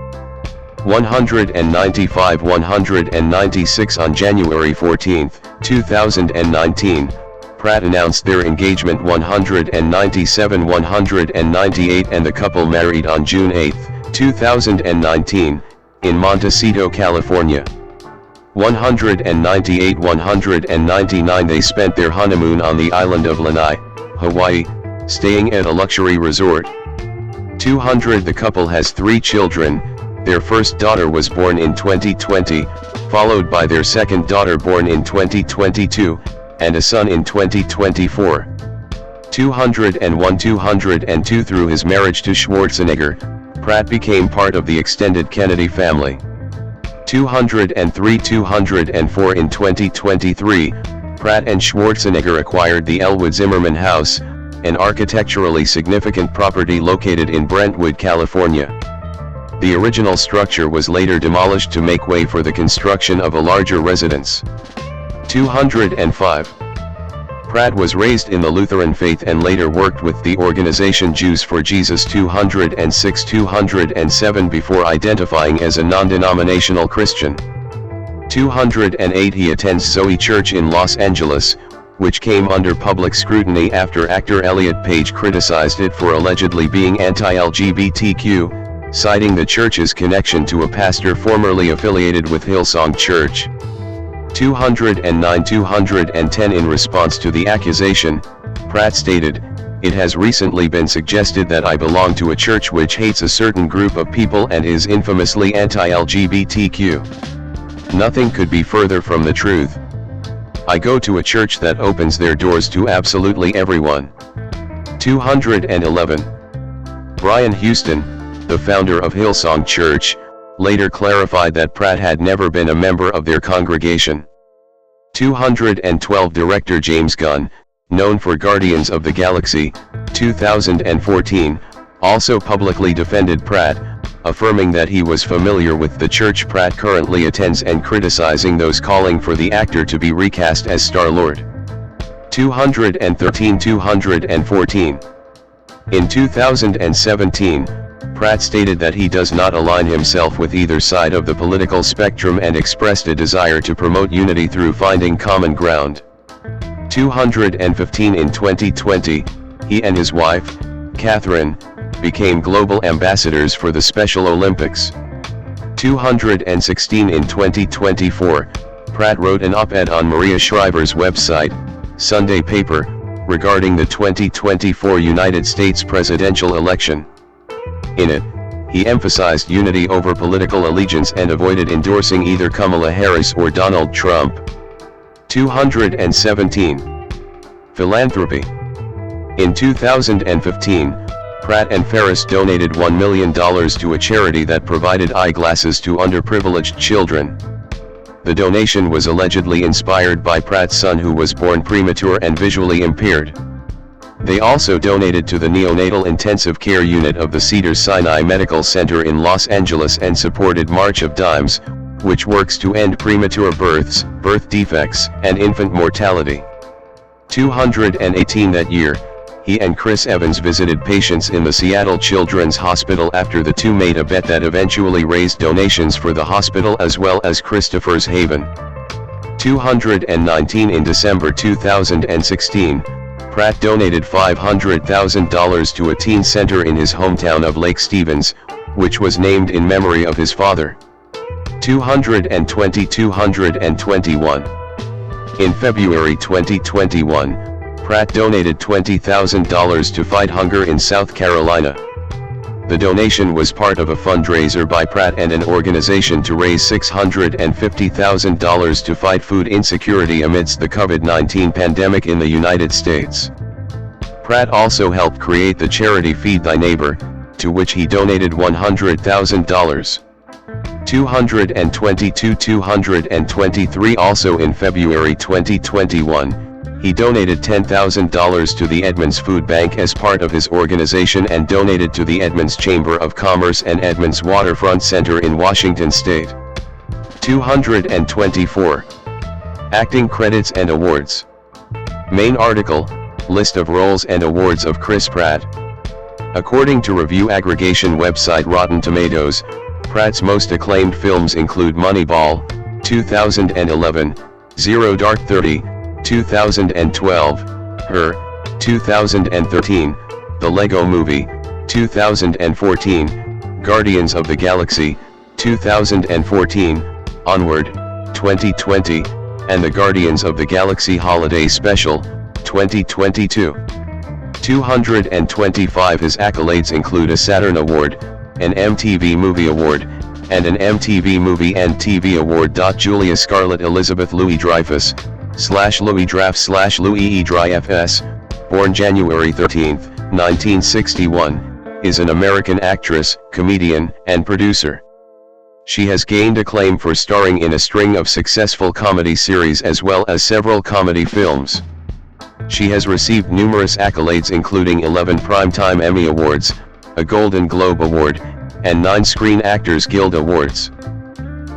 195. 196. On January 14, 2019, Pratt announced their engagement. 197. 198. And the couple married on June 8, 2019, in Montecito, California. 198. 199. They spent their honeymoon on the island of Lanai, Hawaii, staying at a luxury resort. 200. The couple has 3 children. Their first daughter was born in 2020, followed by their second daughter born in 2022, and a son in 2024. 201. 202. Through his marriage to Schwarzenegger, Pratt became part of the extended Kennedy family. 203. 204. In 2023, Pratt and Schwarzenegger acquired the Elwood Zimmerman House, an architecturally significant property located in Brentwood, California. The original structure was later demolished to make way for the construction of a larger residence. 205. Pratt was raised in the Lutheran faith and later worked with the organization Jews for Jesus. 206. 207. Before identifying as a non-denominational Christian. 208. He attends Zoe Church in Los Angeles, which came under public scrutiny after actor Elliot Page criticized it for allegedly being anti-LGBTQ, citing the church's connection to a pastor formerly affiliated with Hillsong Church. 209-210 In response to the accusation, Pratt stated, "It has recently been suggested that I belong to a church which hates a certain group of people and is infamously anti-LGBTQ. Nothing could be further from the truth. I go to a church that opens their doors to absolutely everyone." 211. Brian Houston, the founder of Hillsong Church, later clarified that Pratt had never been a member of their congregation. 212. Director James Gunn, known for Guardians of the Galaxy, 2014, also publicly defended Pratt, affirming that he was familiar with the church Pratt currently attends and criticizing those calling for the actor to be recast as Star-Lord. 213-214. In 2017, Pratt stated that he does not align himself with either side of the political spectrum and expressed a desire to promote unity through finding common ground. 215. In 2020, he and his wife, Catherine, became global ambassadors for the Special Olympics. 216. In 2024, Pratt wrote an op-ed on Maria Shriver's website, Sunday Paper, regarding the 2024 United States presidential election. In it, he emphasized unity over political allegiance and avoided endorsing either Kamala Harris or Donald Trump. 217. Philanthropy. In 2015, Pratt and Ferris donated $1 million to a charity that provided eyeglasses to underprivileged children. The donation was allegedly inspired by Pratt's son, who was born premature and visually impaired. They also donated to the neonatal intensive care unit of the Cedars-Sinai Medical Center in Los Angeles and supported March of Dimes, which works to end premature births, birth defects, and infant mortality. 218. That year, he and Chris Evans visited patients in the Seattle Children's Hospital after the two made a bet that eventually raised donations for the hospital as well as Christopher's Haven. 219. In December 2016, Pratt donated $500,000 to a teen center in his hometown of Lake Stevens, which was named in memory of his father. 220-221. In February 2021, Pratt donated $20,000 to fight hunger in South Carolina. The donation was part of a fundraiser by Pratt and an organization to raise $650,000 to fight food insecurity amidst the COVID-19 pandemic in the United States. Pratt also helped create the charity Feed Thy Neighbor, to which he donated $100,000. 222-223. Also in February 2021, he donated $10,000 to the Edmonds Food Bank as part of his organization and donated to the Edmonds Chamber of Commerce and Edmonds Waterfront Center in Washington State. 224. Acting credits and awards. Main article, List of roles and awards of Chris Pratt. According to review aggregation website Rotten Tomatoes, Pratt's most acclaimed films include Moneyball, 2011, Zero Dark 30, 2012, Her, 2013, The Lego Movie, 2014, Guardians of the Galaxy, 2014, Onward, 2020, and the Guardians of the Galaxy Holiday Special, 2022. 225. His accolades include a Saturn Award, an MTV Movie Award, and an MTV Movie and TV Award. Julia Scarlett Elizabeth Louis Dreyfus, /Louis Draft /Louis E. Dreyfus, born January 13, 1961, is an American actress, comedian, and producer. She has gained acclaim for starring in a string of successful comedy series as well as several comedy films. She has received numerous accolades including 11 Primetime Emmy Awards, a Golden Globe Award, and 9 Screen Actors Guild Awards.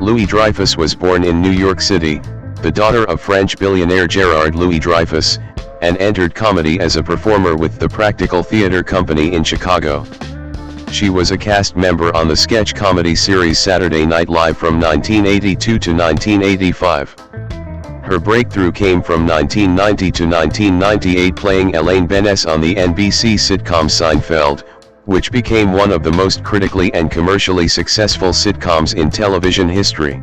Louis Dreyfus was born in New York City, the daughter of French billionaire Gérard Louis Dreyfus, and entered comedy as a performer with the Practical Theater Company in Chicago. She was a cast member on the sketch comedy series Saturday Night Live from 1982 to 1985. Her breakthrough came from 1990 to 1998 playing Elaine Benes on the NBC sitcom Seinfeld, which became one of the most critically and commercially successful sitcoms in television history.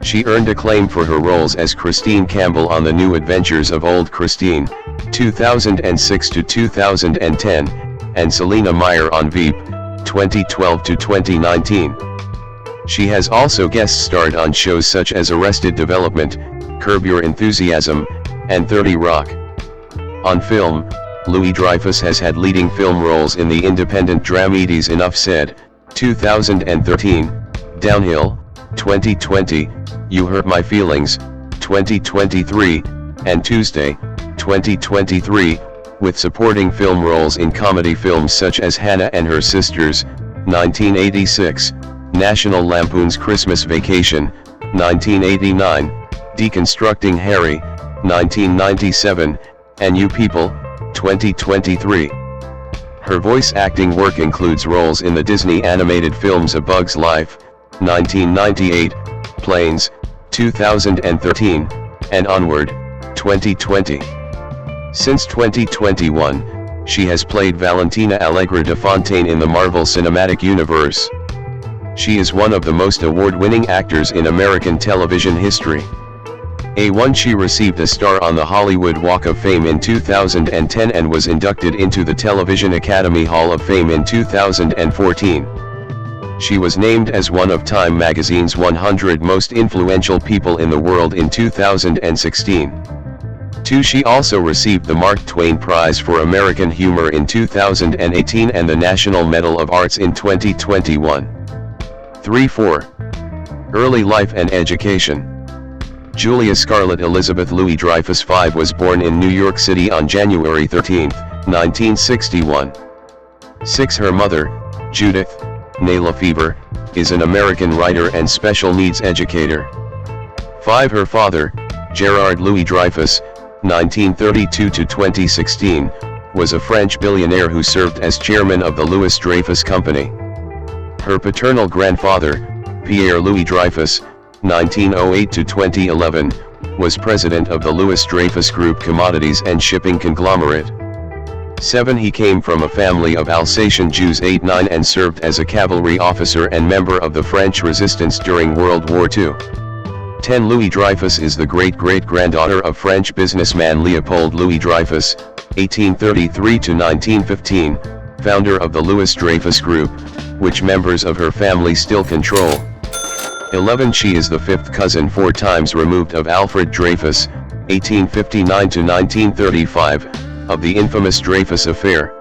She earned acclaim for her roles as Christine Campbell on The New Adventures of Old Christine, 2006 to 2010, and Selena Meyer on Veep, 2012 to 2019. She has also guest starred on shows such as Arrested Development, Curb Your Enthusiasm, and 30 Rock. On film, Louis Dreyfus has had leading film roles in the independent dramedies Enough Said, 2013, Downhill, 2020, You Hurt My Feelings, 2023, and Tuesday, 2023, with supporting film roles in comedy films such as Hannah and Her Sisters, 1986, National Lampoon's Christmas Vacation, 1989, Deconstructing Harry, 1997, and You People, 2023. Her voice acting work includes roles in the Disney animated films A Bug's Life, 1998, Planes, 2013, and Onward, 2020. Since 2021, she has played Valentina Allegra de Fontaine in the Marvel Cinematic Universe. She is one of the most award-winning actors in American television history. She received a star on the Hollywood Walk of Fame in 2010 and was inducted into the Television Academy Hall of Fame in 2014. She was named as one of Time magazine's 100 most influential people in the world in 2016. She also received the Mark Twain Prize for American Humor in 2018 and the National Medal of Arts in 2021. 3-4. Early life and education. Julia Scarlett Elizabeth Louis Dreyfus V was born in New York City on January 13, 1961. 6. Her mother, Judith, née Lefevre, is an American writer and special needs educator. 5. Her father, Gerard Louis Dreyfus, 1932 to 2016, was a French billionaire who served as chairman of the Louis Dreyfus Company. Her paternal grandfather, Pierre Louis Dreyfus, 1908 to 2011, was president of the Louis Dreyfus Group commodities and shipping conglomerate. 7. He came from a family of Alsatian Jews. 8. 9. And served as a cavalry officer and member of the French resistance during World War II. 10. Louis Dreyfus is the great-great-granddaughter of French businessman Léopold Louis Dreyfus, 1833 to 1915, founder of the Louis Dreyfus Group, which members of her family still control. 11. She is the fifth cousin 4 times removed of Alfred Dreyfus, 1859 to 1935, of the infamous Dreyfus Affair.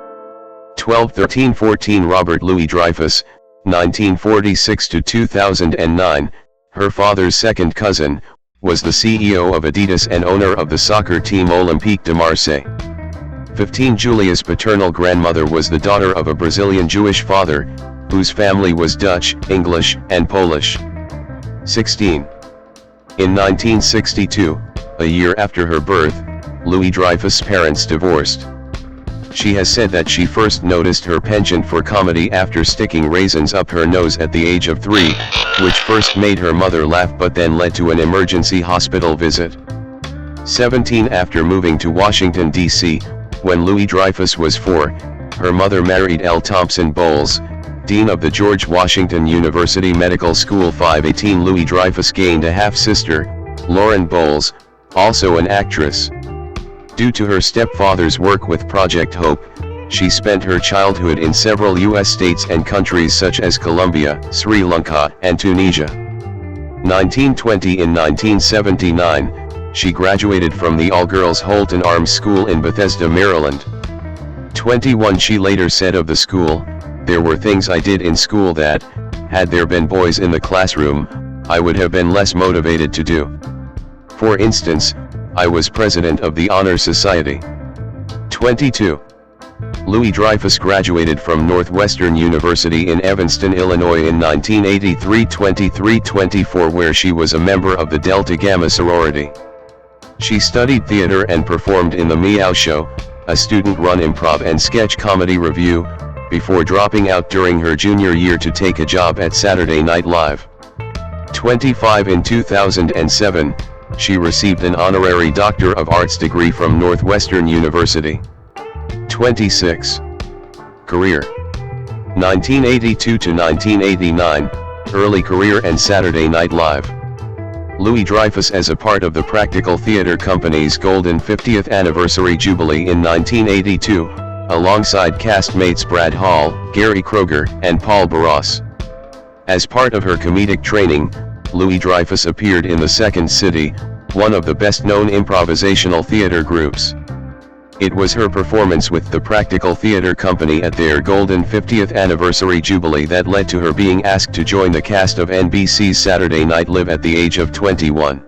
12. 13. 14. Robert Louis Dreyfus, 1946 to 2009, her father's second cousin, was the CEO of Adidas and owner of the soccer team Olympique de Marseille. 15. Julia's paternal grandmother was the daughter of a Brazilian Jewish father, whose family was Dutch, English, and Polish. 16. In 1962, a year after her birth, Louis Dreyfus' parents divorced. She has said that she first noticed her penchant for comedy after sticking raisins up her nose at the age of 3, which first made her mother laugh but then led to an emergency hospital visit. 17. After moving to Washington, D.C., when Louis Dreyfus was 4, her mother married L. Thompson Bowles, Dean of the George Washington University Medical School. 5. 18. Louis Dreyfus gained a half-sister, Lauren Bowles, also an actress. Due to her stepfather's work with Project Hope, she spent her childhood in several U.S. states and countries such as Colombia, Sri Lanka, and Tunisia. 1920. In 1979, she graduated from the all-girls Holton Arms School in Bethesda, Maryland. 21. She later said of the school, "There were things I did in school that, had there been boys in the classroom, I would have been less motivated to do. For instance, I was president of the Honor Society." 22. Louis Dreyfus graduated from Northwestern University in Evanston, Illinois in 1983. 23-24, where she was a member of the Delta Gamma sorority. She studied theater and performed in the Meow Show, a student-run improv and sketch comedy revue, before dropping out during her junior year to take a job at Saturday Night Live. 25. In 2007, She received an honorary Doctor of Arts degree from Northwestern University. 26. Career. 1982 to 1989, early career and Saturday Night Live. Louis-Dreyfus as a part of the Practical Theater Company's Golden 50th Anniversary Jubilee in 1982, alongside castmates Brad Hall, Gary Kroeger, and Paul Barros. As part of her comedic training, Louis-Dreyfus appeared in The Second City, one of the best-known improvisational theater groups. It was her performance with the Practical Theater Company at their Golden 50th Anniversary Jubilee that led to her being asked to join the cast of NBC's Saturday Night Live at the age of 21.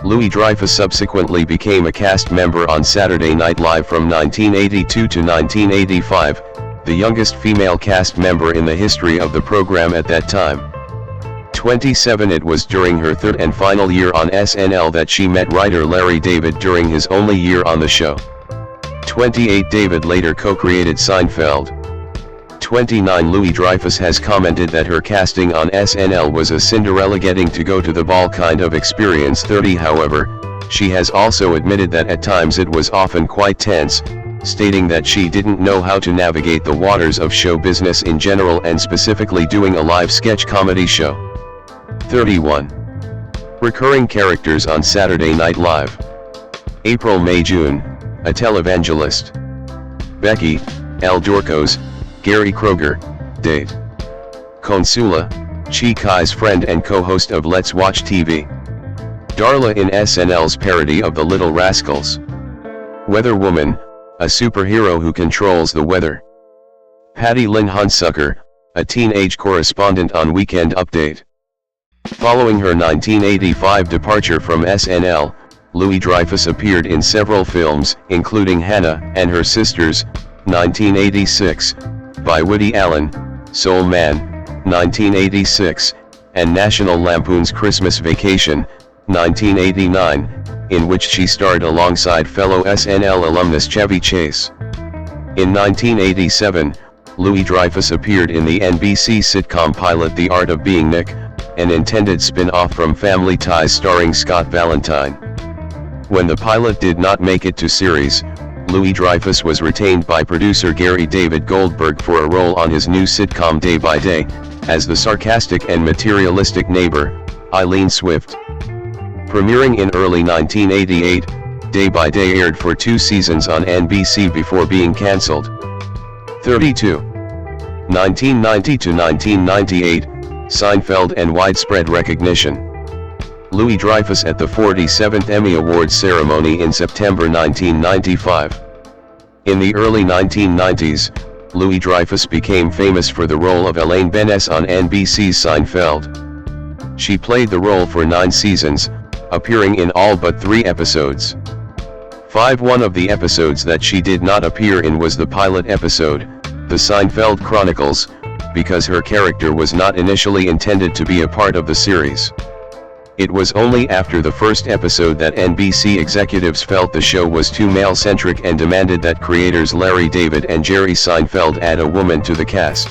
Louis-Dreyfus subsequently became a cast member on Saturday Night Live from 1982 to 1985, the youngest female cast member in the history of the program at that time. 27. It was during her third and final year on SNL that she met writer Larry David during his only year on the show. 28. David later co-created Seinfeld. 29. Louis-Dreyfus has commented that her casting on SNL was a Cinderella getting to go to the ball kind of experience. 30. However, she has also admitted that at times it was often quite tense, stating that she didn't know how to navigate the waters of show business in general and specifically doing a live sketch comedy show. 31. Recurring characters on Saturday Night Live. April May June, a televangelist. Becky, El Dorcos, Gary Kroeger, date. Consula, Chi Kai's friend and co-host of Let's Watch TV. Darla in SNL's parody of The Little Rascals. Weather Woman, a superhero who controls the weather. Patty Lynn Hunsucker, a teenage correspondent on Weekend Update. Following her 1985 departure from SNL, Louis-Dreyfus appeared in several films, including Hannah and Her Sisters, 1986, by Woody Allen, Soul Man, 1986, and National Lampoon's Christmas Vacation, 1989, in which she starred alongside fellow SNL alumnus Chevy Chase. In 1987, Louis-Dreyfus appeared in the NBC sitcom pilot The Art of Being Nick, an intended spin-off from Family Ties starring Scott Valentine. When the pilot did not make it to series, Louis-Dreyfus was retained by producer Gary David Goldberg for a role on his new sitcom Day by Day, as the sarcastic and materialistic neighbor, Eileen Swift. Premiering in early 1988, Day by Day aired for 2 seasons on NBC before being cancelled. 32. 1990 to 1998, Seinfeld and widespread recognition. Louis-Dreyfus at the 47th Emmy Awards ceremony in September 1995. In the early 1990s, Louis-Dreyfus became famous for the role of Elaine Benes on NBC's Seinfeld. She played the role for 9 seasons, appearing in all but 3 episodes. One of the episodes that she did not appear in was the pilot episode, The Seinfeld Chronicles, because her character was not initially intended to be a part of the series. It was only after the first episode that NBC executives felt the show was too male-centric and demanded that creators Larry David and Jerry Seinfeld add a woman to the cast.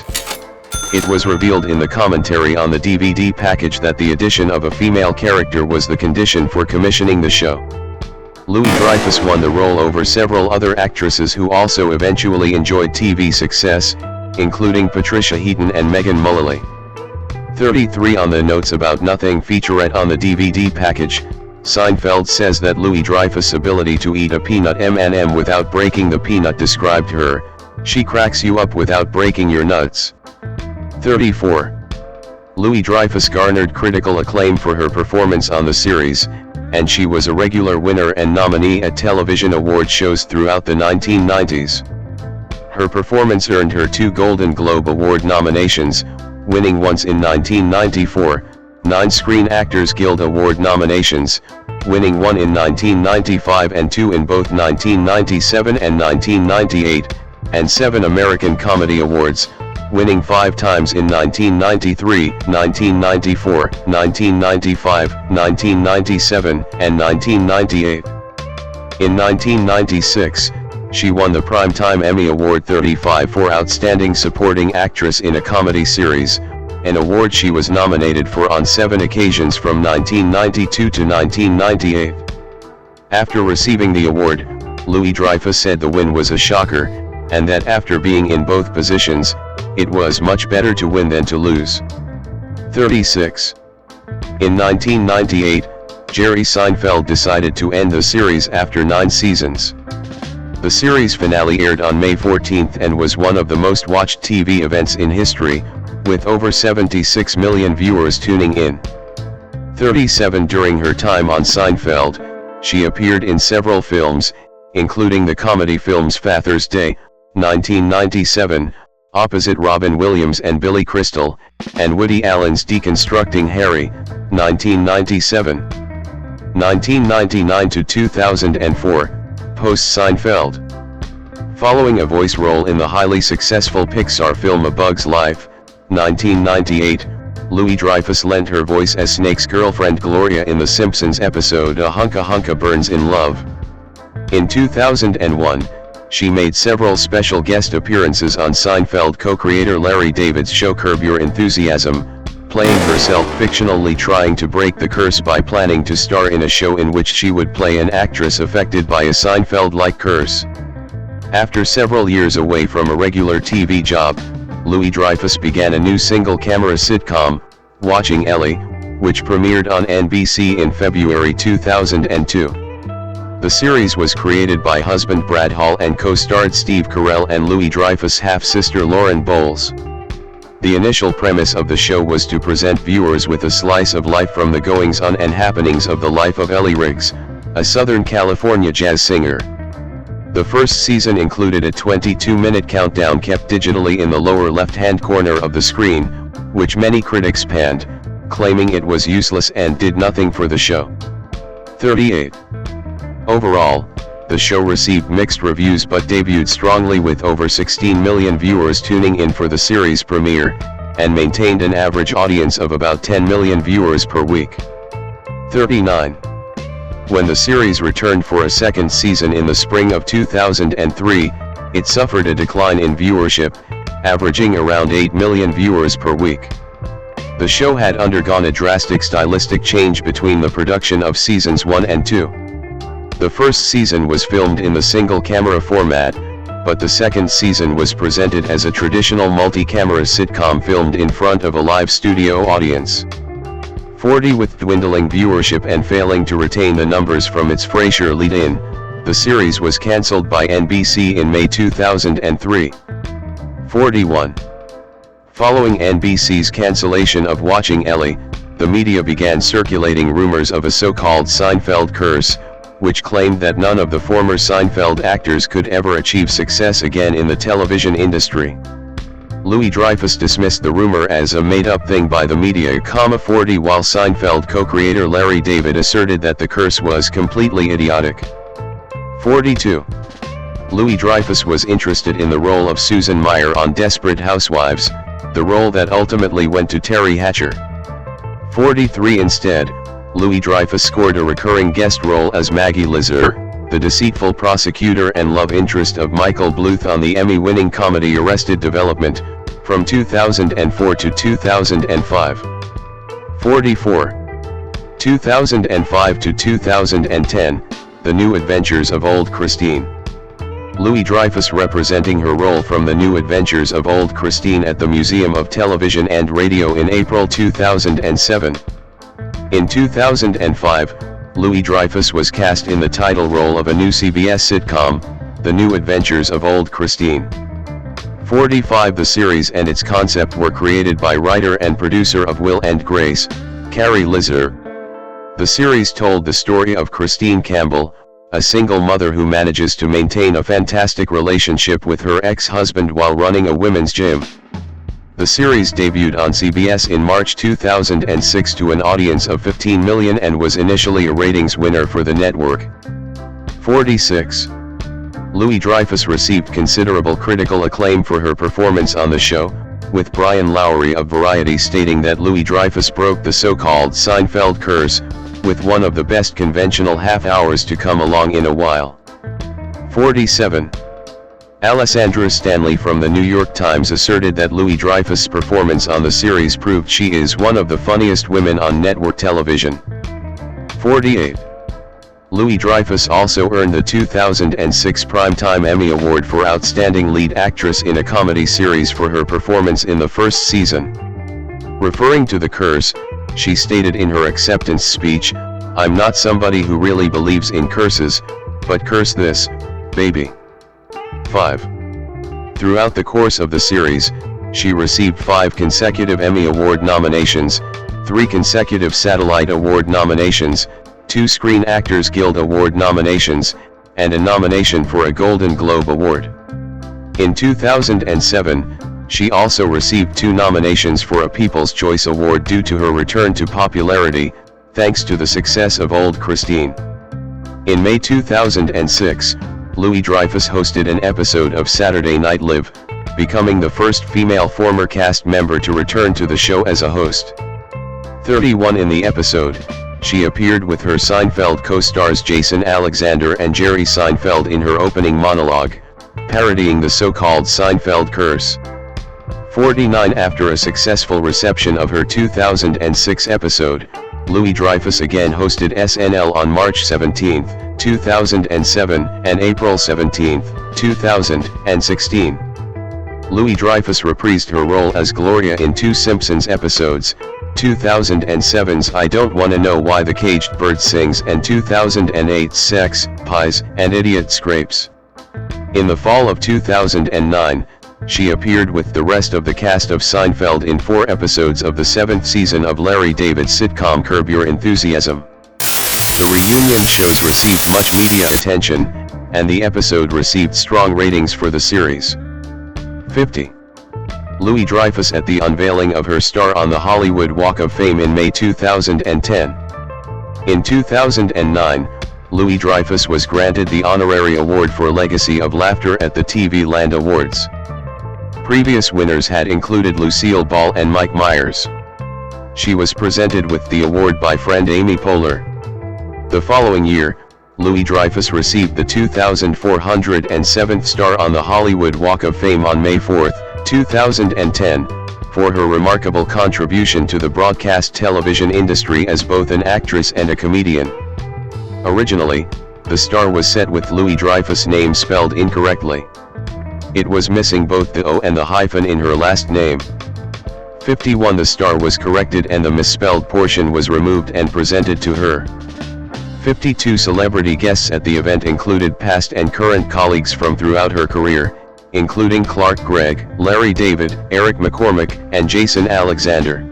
It was revealed in the commentary on the DVD package that the addition of a female character was the condition for commissioning the show. Louis-Dreyfus won the role over several other actresses who also eventually enjoyed TV success, including Patricia Heaton and Megan Mullally. 33. On the Notes About Nothing featurette on the DVD package, Seinfeld says that Louis-Dreyfus' ability to eat a peanut M&M without breaking the peanut described her, "She cracks you up without breaking your nuts." 34. Louis-Dreyfus garnered critical acclaim for her performance on the series, and she was a regular winner and nominee at television award shows throughout the 1990s. Her performance earned her 2 Golden Globe Award nominations, winning once in 1994, 9 Screen Actors Guild Award nominations, winning 1 in 1995 and 2 in both 1997 and 1998, and 7 American Comedy Awards, winning 5 times in 1993, 1994, 1995, 1997, and 1998. In 1996, she won the Primetime Emmy Award 35 for Outstanding Supporting Actress in a Comedy Series, an award she was nominated for on 7 occasions from 1992 to 1998. After receiving the award, Louis-Dreyfus said the win was a shocker, and that after being in both positions, it was much better to win than to lose. 36. In 1998, Jerry Seinfeld decided to end the series after 9 seasons. The series finale aired on May 14 and was one of the most watched TV events in history, with over 76 million viewers tuning in. 37. During her time on Seinfeld, she appeared in several films, including the comedy films Father's Day, 1997, opposite Robin Williams and Billy Crystal, and Woody Allen's Deconstructing Harry, 1997. 1999 to 2004, post-Seinfeld. Following a voice role in the highly successful Pixar film A Bug's Life, 1998, Louis-Dreyfus lent her voice as Snake's girlfriend Gloria in The Simpsons episode A Hunka Hunka Burns in Love. In 2001, she made several special guest appearances on Seinfeld co-creator Larry David's show Curb Your Enthusiasm, playing herself fictionally trying to break the curse by planning to star in a show in which she would play an actress affected by a Seinfeld-like curse. After several years away from a regular TV job, Louis-Dreyfus began a new single-camera sitcom, Watching Ellie, which premiered on NBC in February 2002. The series was created by husband Brad Hall and co-starred Steve Carell and Louis-Dreyfus' half-sister Lauren Bowles. The initial premise of the show was to present viewers with a slice of life from the goings-on and happenings of the life of Ellie Riggs, a Southern California jazz singer. The first season included a 22-minute countdown kept digitally in the lower left-hand corner of the screen, which many critics panned, claiming it was useless and did nothing for the show. 38. Overall, the show received mixed reviews but debuted strongly with over 16 million viewers tuning in for the series premiere, and maintained an average audience of about 10 million viewers per week. 39. When the series returned for a second season in the spring of 2003, it suffered a decline in viewership, averaging around 8 million viewers per week. The show had undergone a drastic stylistic change between the production of seasons 1 and 2. The first season was filmed in the single-camera format, but the second season was presented as a traditional multi-camera sitcom filmed in front of a live studio audience. 40. With dwindling viewership and failing to retain the numbers from its Frasier lead-in, the series was cancelled by NBC in May 2003. 41. Following NBC's cancellation of Watching Ellie, the media began circulating rumors of a so-called Seinfeld curse, which claimed that none of the former Seinfeld actors could ever achieve success again in the television industry. Louis-Dreyfus dismissed the rumor as a made-up thing by the media. 40. While Seinfeld co-creator Larry David asserted that the curse was completely idiotic. 42. Louis-Dreyfus was interested in the role of Susan Meyer on Desperate Housewives, the role that ultimately went to Terry Hatcher. 43. Instead, Louis-Dreyfus scored a recurring guest role as Maggie Lizer, the deceitful prosecutor and love interest of Michael Bluth on the Emmy-winning comedy Arrested Development, from 2004 to 2005. 44. 2005 to 2010, The New Adventures of Old Christine. Louis-Dreyfus representing her role from The New Adventures of Old Christine at the Museum of Television and Radio in April 2007. In 2005, Louis-Dreyfus was cast in the title role of a new CBS sitcom, The New Adventures of Old Christine. 45. The series and its concept were created by writer and producer of Will and Grace, Carrie Lizer. The series told the story of Christine Campbell, a single mother who manages to maintain a fantastic relationship with her ex-husband while running a women's gym. The series debuted on CBS in March 2006 to an audience of 15 million and was initially a ratings winner for the network. 46. Louis-Dreyfus received considerable critical acclaim for her performance on the show, with Brian Lowry of Variety stating that Louis-Dreyfus broke the so-called Seinfeld curse, with one of the best conventional half hours to come along in a while. 47. Alessandra Stanley from the New York Times asserted that Louis Dreyfus' performance on the series proved she is one of the funniest women on network television. 48. Louis Dreyfus also earned the 2006 Primetime Emmy Award for Outstanding Lead Actress in a Comedy Series for her performance in the first season. Referring to The Curse, she stated in her acceptance speech, "I'm not somebody who really believes in curses, but curse this, baby." 5. Throughout the course of the series, she received 5 consecutive Emmy Award nominations, 3 consecutive Satellite Award nominations, 2 Screen Actors Guild Award nominations, and a nomination for a Golden Globe Award. In 2007, she also received 2 nominations for a People's Choice Award due to her return to popularity, thanks to the success of Old Christine. In May 2006, Louis Dreyfus hosted an episode of Saturday Night Live, becoming the first female former cast member to return to the show as a host. 31 In the episode, she appeared with her Seinfeld co-stars Jason Alexander and Jerry Seinfeld in her opening monologue, parodying the so-called Seinfeld curse. 49 After a successful reception of her 2006 episode, Louis Dreyfus again hosted SNL on March 17, 2007, and April 17, 2016. Louis Dreyfus reprised her role as Gloria in 2 Simpsons episodes, 2007's I Don't Wanna Know Why the Caged Bird Sings and 2008's Sex, Pies, and Idiot Scrapes. In the fall of 2009, she appeared with the rest of the cast of Seinfeld in 4 episodes of the 7th season of Larry David's sitcom Curb Your Enthusiasm. The reunion shows received much media attention, and the episode received strong ratings for the series. 50. Louis Dreyfus at the unveiling of her star on the Hollywood Walk of Fame in May 2010. In 2009, Louis Dreyfus was granted the honorary award for Legacy of Laughter at the TV Land Awards. Previous winners had included Lucille Ball and Mike Myers. She was presented with the award by friend Amy Poehler. The following year, Louis Dreyfus received the 2,407th star on the Hollywood Walk of Fame on May 4, 2010, for her remarkable contribution to the broadcast television industry as both an actress and a comedian. Originally, the star was set with Louis Dreyfus' name spelled incorrectly. It was missing both the O and the hyphen in her last name. 51 The star was corrected and the misspelled portion was removed and presented to her. 52 Celebrity guests at the event included past and current colleagues from throughout her career, including Clark Gregg, Larry David, Eric McCormack, and Jason Alexander.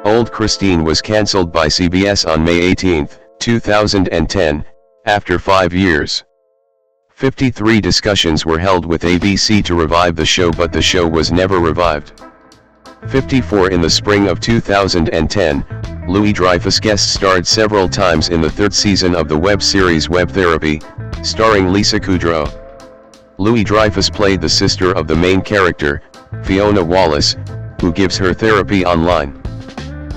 Old Christine was cancelled by CBS on May 18, 2010, after 5 years. 53 discussions were held with ABC to revive the show, but the show was never revived. 54 In the spring of 2010, Louis Dreyfus guest starred several times in the 3rd season of the web series Web Therapy, starring Lisa Kudrow. Louis Dreyfus played the sister of the main character, Fiona Wallace, who gives her therapy online.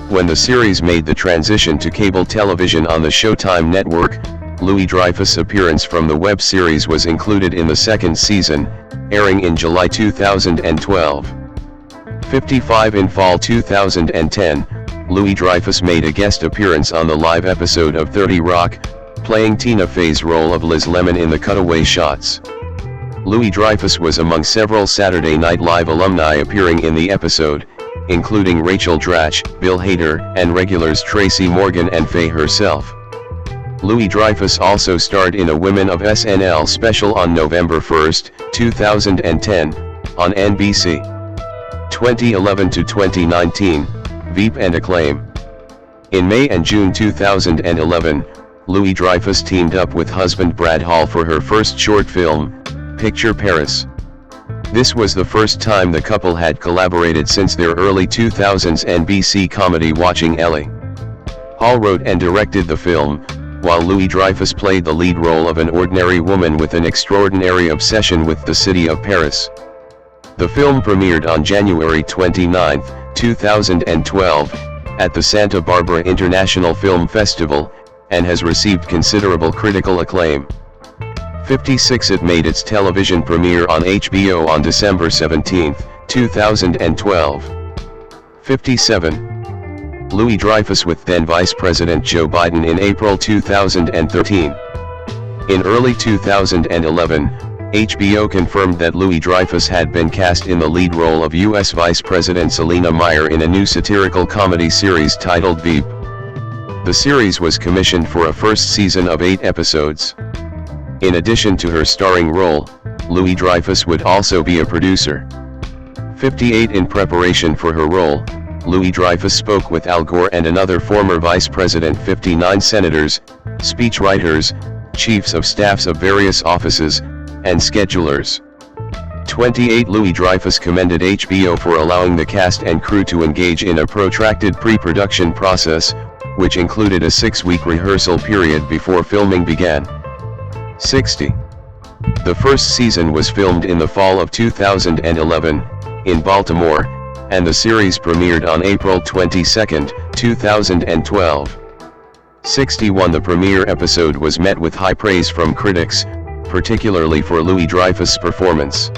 When the series made the transition to cable television on the Showtime network, Louis Dreyfus' appearance from the web series was included in the 2nd season, airing in July 2012. 55 In fall 2010, Louis Dreyfus made a guest appearance on the live episode of 30 Rock, playing Tina Fey's role of Liz Lemon in the cutaway shots. Louis Dreyfus was among several Saturday Night Live alumni appearing in the episode, including Rachel Dratch, Bill Hader, and regulars Tracy Morgan and Faye herself. Louis Dreyfus also starred in a Women of SNL special on November 1, 2010, on NBC. 2011 to 2019, Veep and Acclaim. In May and June 2011, Louis Dreyfus teamed up with husband Brad Hall for her first short film, Picture Paris. This was the first time the couple had collaborated since their early 2000s NBC comedy Watching Ellie. Hall wrote and directed the film, while Louis Dreyfus played the lead role of an ordinary woman with an extraordinary obsession with the city of Paris. The film premiered on January 29, 2012, at the Santa Barbara International Film Festival, and has received considerable critical acclaim. 56. It made its television premiere on HBO on December 17, 2012. 57. Louis Dreyfus with then Vice President Joe Biden in April 2013. In early 2011, HBO confirmed that Louis Dreyfus had been cast in the lead role of U.S. Vice President Selina Meyer in a new satirical comedy series titled Veep. The series was commissioned for a first season of 8 episodes. In addition to her starring role, Louis Dreyfus would also be a producer. 58. In preparation for her role, Louis Dreyfus spoke with Al Gore and another former vice president. 59. Senators, speechwriters, chiefs of staffs of various offices, and schedulers. 28. Louis Dreyfus commended HBO for allowing the cast and crew to engage in a protracted pre-production process, which included a 6-week rehearsal period before filming began. 60. The first season was filmed in the fall of 2011, in Baltimore, and the series premiered on April 22, 2012. 61. The premiere episode was met with high praise from critics, particularly for Louis Dreyfus' performance.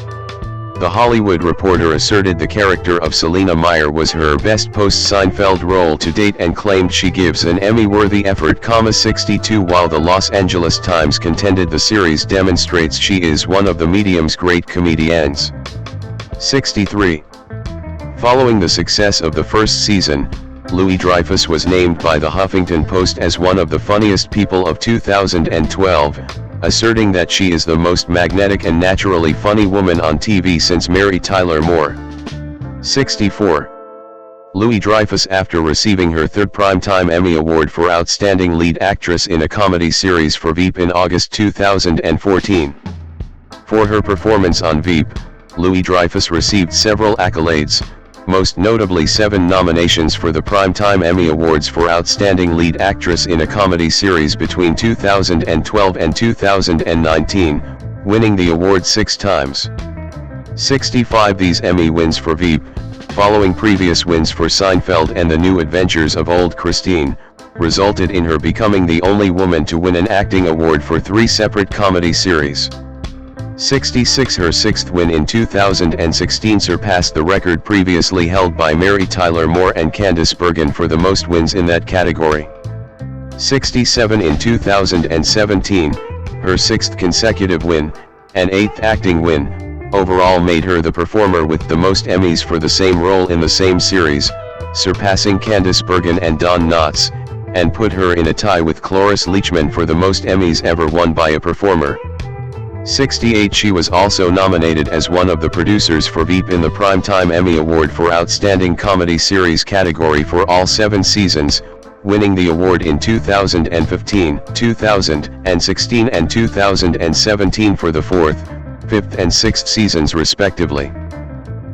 The Hollywood Reporter asserted the character of Selina Meyer was her best post-Seinfeld role to date and claimed she gives an Emmy-worthy effort. 62. While the Los Angeles Times contended the series demonstrates she is one of the medium's great comedians. 63. Following the success of the first season, Louis Dreyfus was named by the Huffington Post as one of the funniest people of 2012, asserting that she is the most magnetic and naturally funny woman on TV since Mary Tyler Moore. 64. Louis Dreyfus, after receiving her third Primetime Emmy Award for Outstanding Lead Actress in a Comedy Series for Veep in August 2014. For her performance on Veep, Louis Dreyfus received several accolades, most notably 7 nominations for the Primetime Emmy Awards for Outstanding Lead Actress in a Comedy Series between 2012 and 2019, winning the award 6 times. 65. These Emmy wins for Veep, following previous wins for Seinfeld and The New Adventures of Old Christine, resulted in her becoming the only woman to win an acting award for 3 separate comedy series. 66. Her 6th win in 2016 surpassed the record previously held by Mary Tyler Moore and Candice Bergen for the most wins in that category. 67. In 2017, her 6th consecutive win, and 8th acting win, overall made her the performer with the most Emmys for the same role in the same series, surpassing Candice Bergen and Don Knotts, and put her in a tie with Cloris Leachman for the most Emmys ever won by a performer. 68. She was also nominated as one of the producers for Veep in the Primetime Emmy Award for Outstanding Comedy Series category for all 7 seasons, winning the award in 2015, 2016 and 2017 for the 4th, 5th and 6th seasons respectively.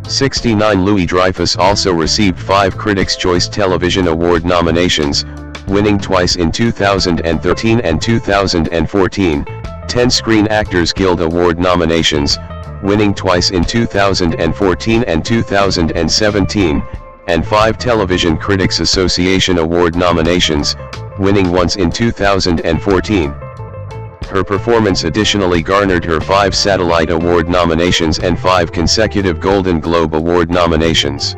69. Louis Dreyfus also received 5 Critics' Choice Television Award nominations, winning twice in 2013 and 2014, 10 Screen Actors Guild Award nominations, winning twice in 2014 and 2017, and 5 Television Critics Association Award nominations, winning once in 2014. Her performance additionally garnered her 5 Satellite Award nominations and 5 consecutive Golden Globe Award nominations.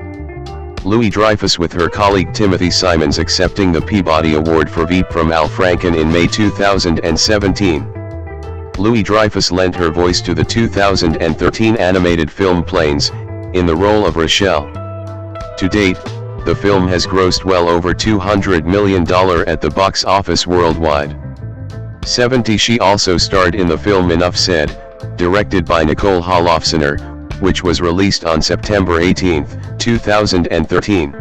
Louis Dreyfus with her colleague Timothy Simons accepting the Peabody Award for Veep from Al Franken in May 2017. Louis Dreyfus lent her voice to the 2013 animated film Planes, in the role of Rochelle. To date, the film has grossed well over $200 million at the box office worldwide. 70. She also starred in the film Enough Said, directed by Nicole Holofcener, which was released on September 18, 2013.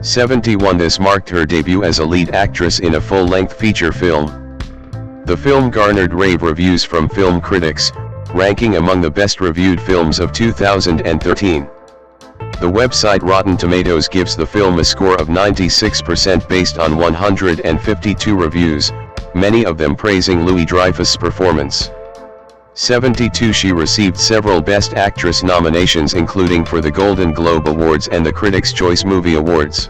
71. This marked her debut as a lead actress in a full-length feature film. The film garnered rave reviews from film critics, ranking among the best-reviewed films of 2013. The website Rotten Tomatoes gives the film a score of 96% based on 152 reviews, many of them praising Louis Dreyfus' performance. 72. She received several Best Actress nominations including for the Golden Globe Awards and the Critics' Choice Movie Awards.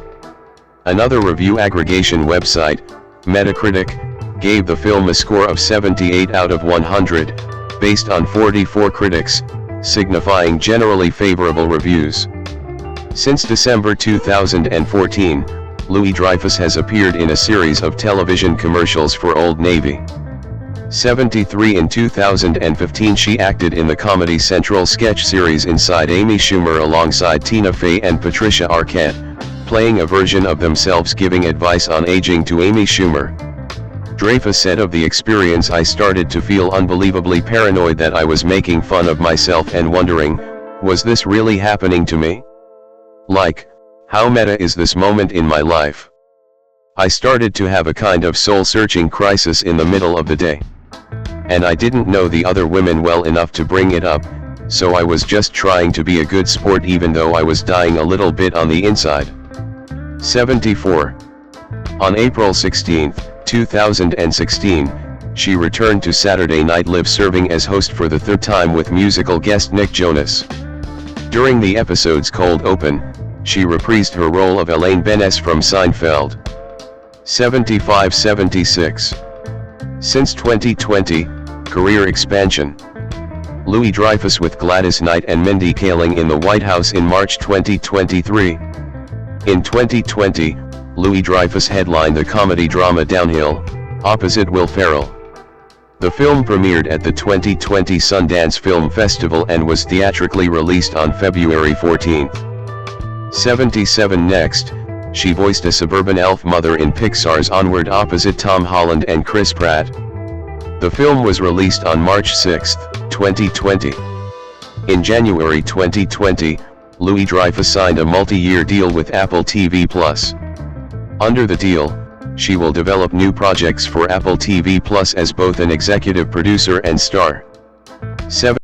Another review aggregation website, Metacritic, gave the film a score of 78 out of 100, based on 44 critics, signifying generally favorable reviews. Since December 2014, Louis-Dreyfus has appeared in a series of television commercials for Old Navy. 73 In 2015 she acted in the Comedy Central sketch series Inside Amy Schumer alongside Tina Fey and Patricia Arquette, playing a version of themselves giving advice on aging to Amy Schumer. Dreyfus said of the experience, "I started to feel unbelievably paranoid that I was making fun of myself and wondering, was this really happening to me? Like, how meta is this moment in my life? I started to have a kind of soul-searching crisis in the middle of the day. And I didn't know the other women well enough to bring it up, so I was just trying to be a good sport even though I was dying a little bit on the inside." 74. On April 16, 2016, she returned to Saturday Night Live serving as host for the third time with musical guest Nick Jonas. During the episode's cold open, she reprised her role of Elaine Benes from Seinfeld. 75-76. Since 2020, career expansion. Louis-Dreyfus with Gladys Knight and Mindy Kaling in the White House in March 2023. In 2020, Louis-Dreyfus headlined the comedy drama Downhill, opposite Will Ferrell. The film premiered at the 2020 Sundance Film Festival and was theatrically released on February 14. 77 Next, she voiced a suburban elf mother in Pixar's Onward opposite Tom Holland and Chris Pratt. The film was released on March 6, 2020. In January 2020, Louis-Dreyfus signed a multi-year deal with Apple TV+. Under the deal, she will develop new projects for Apple TV+ as both an executive producer and star. 7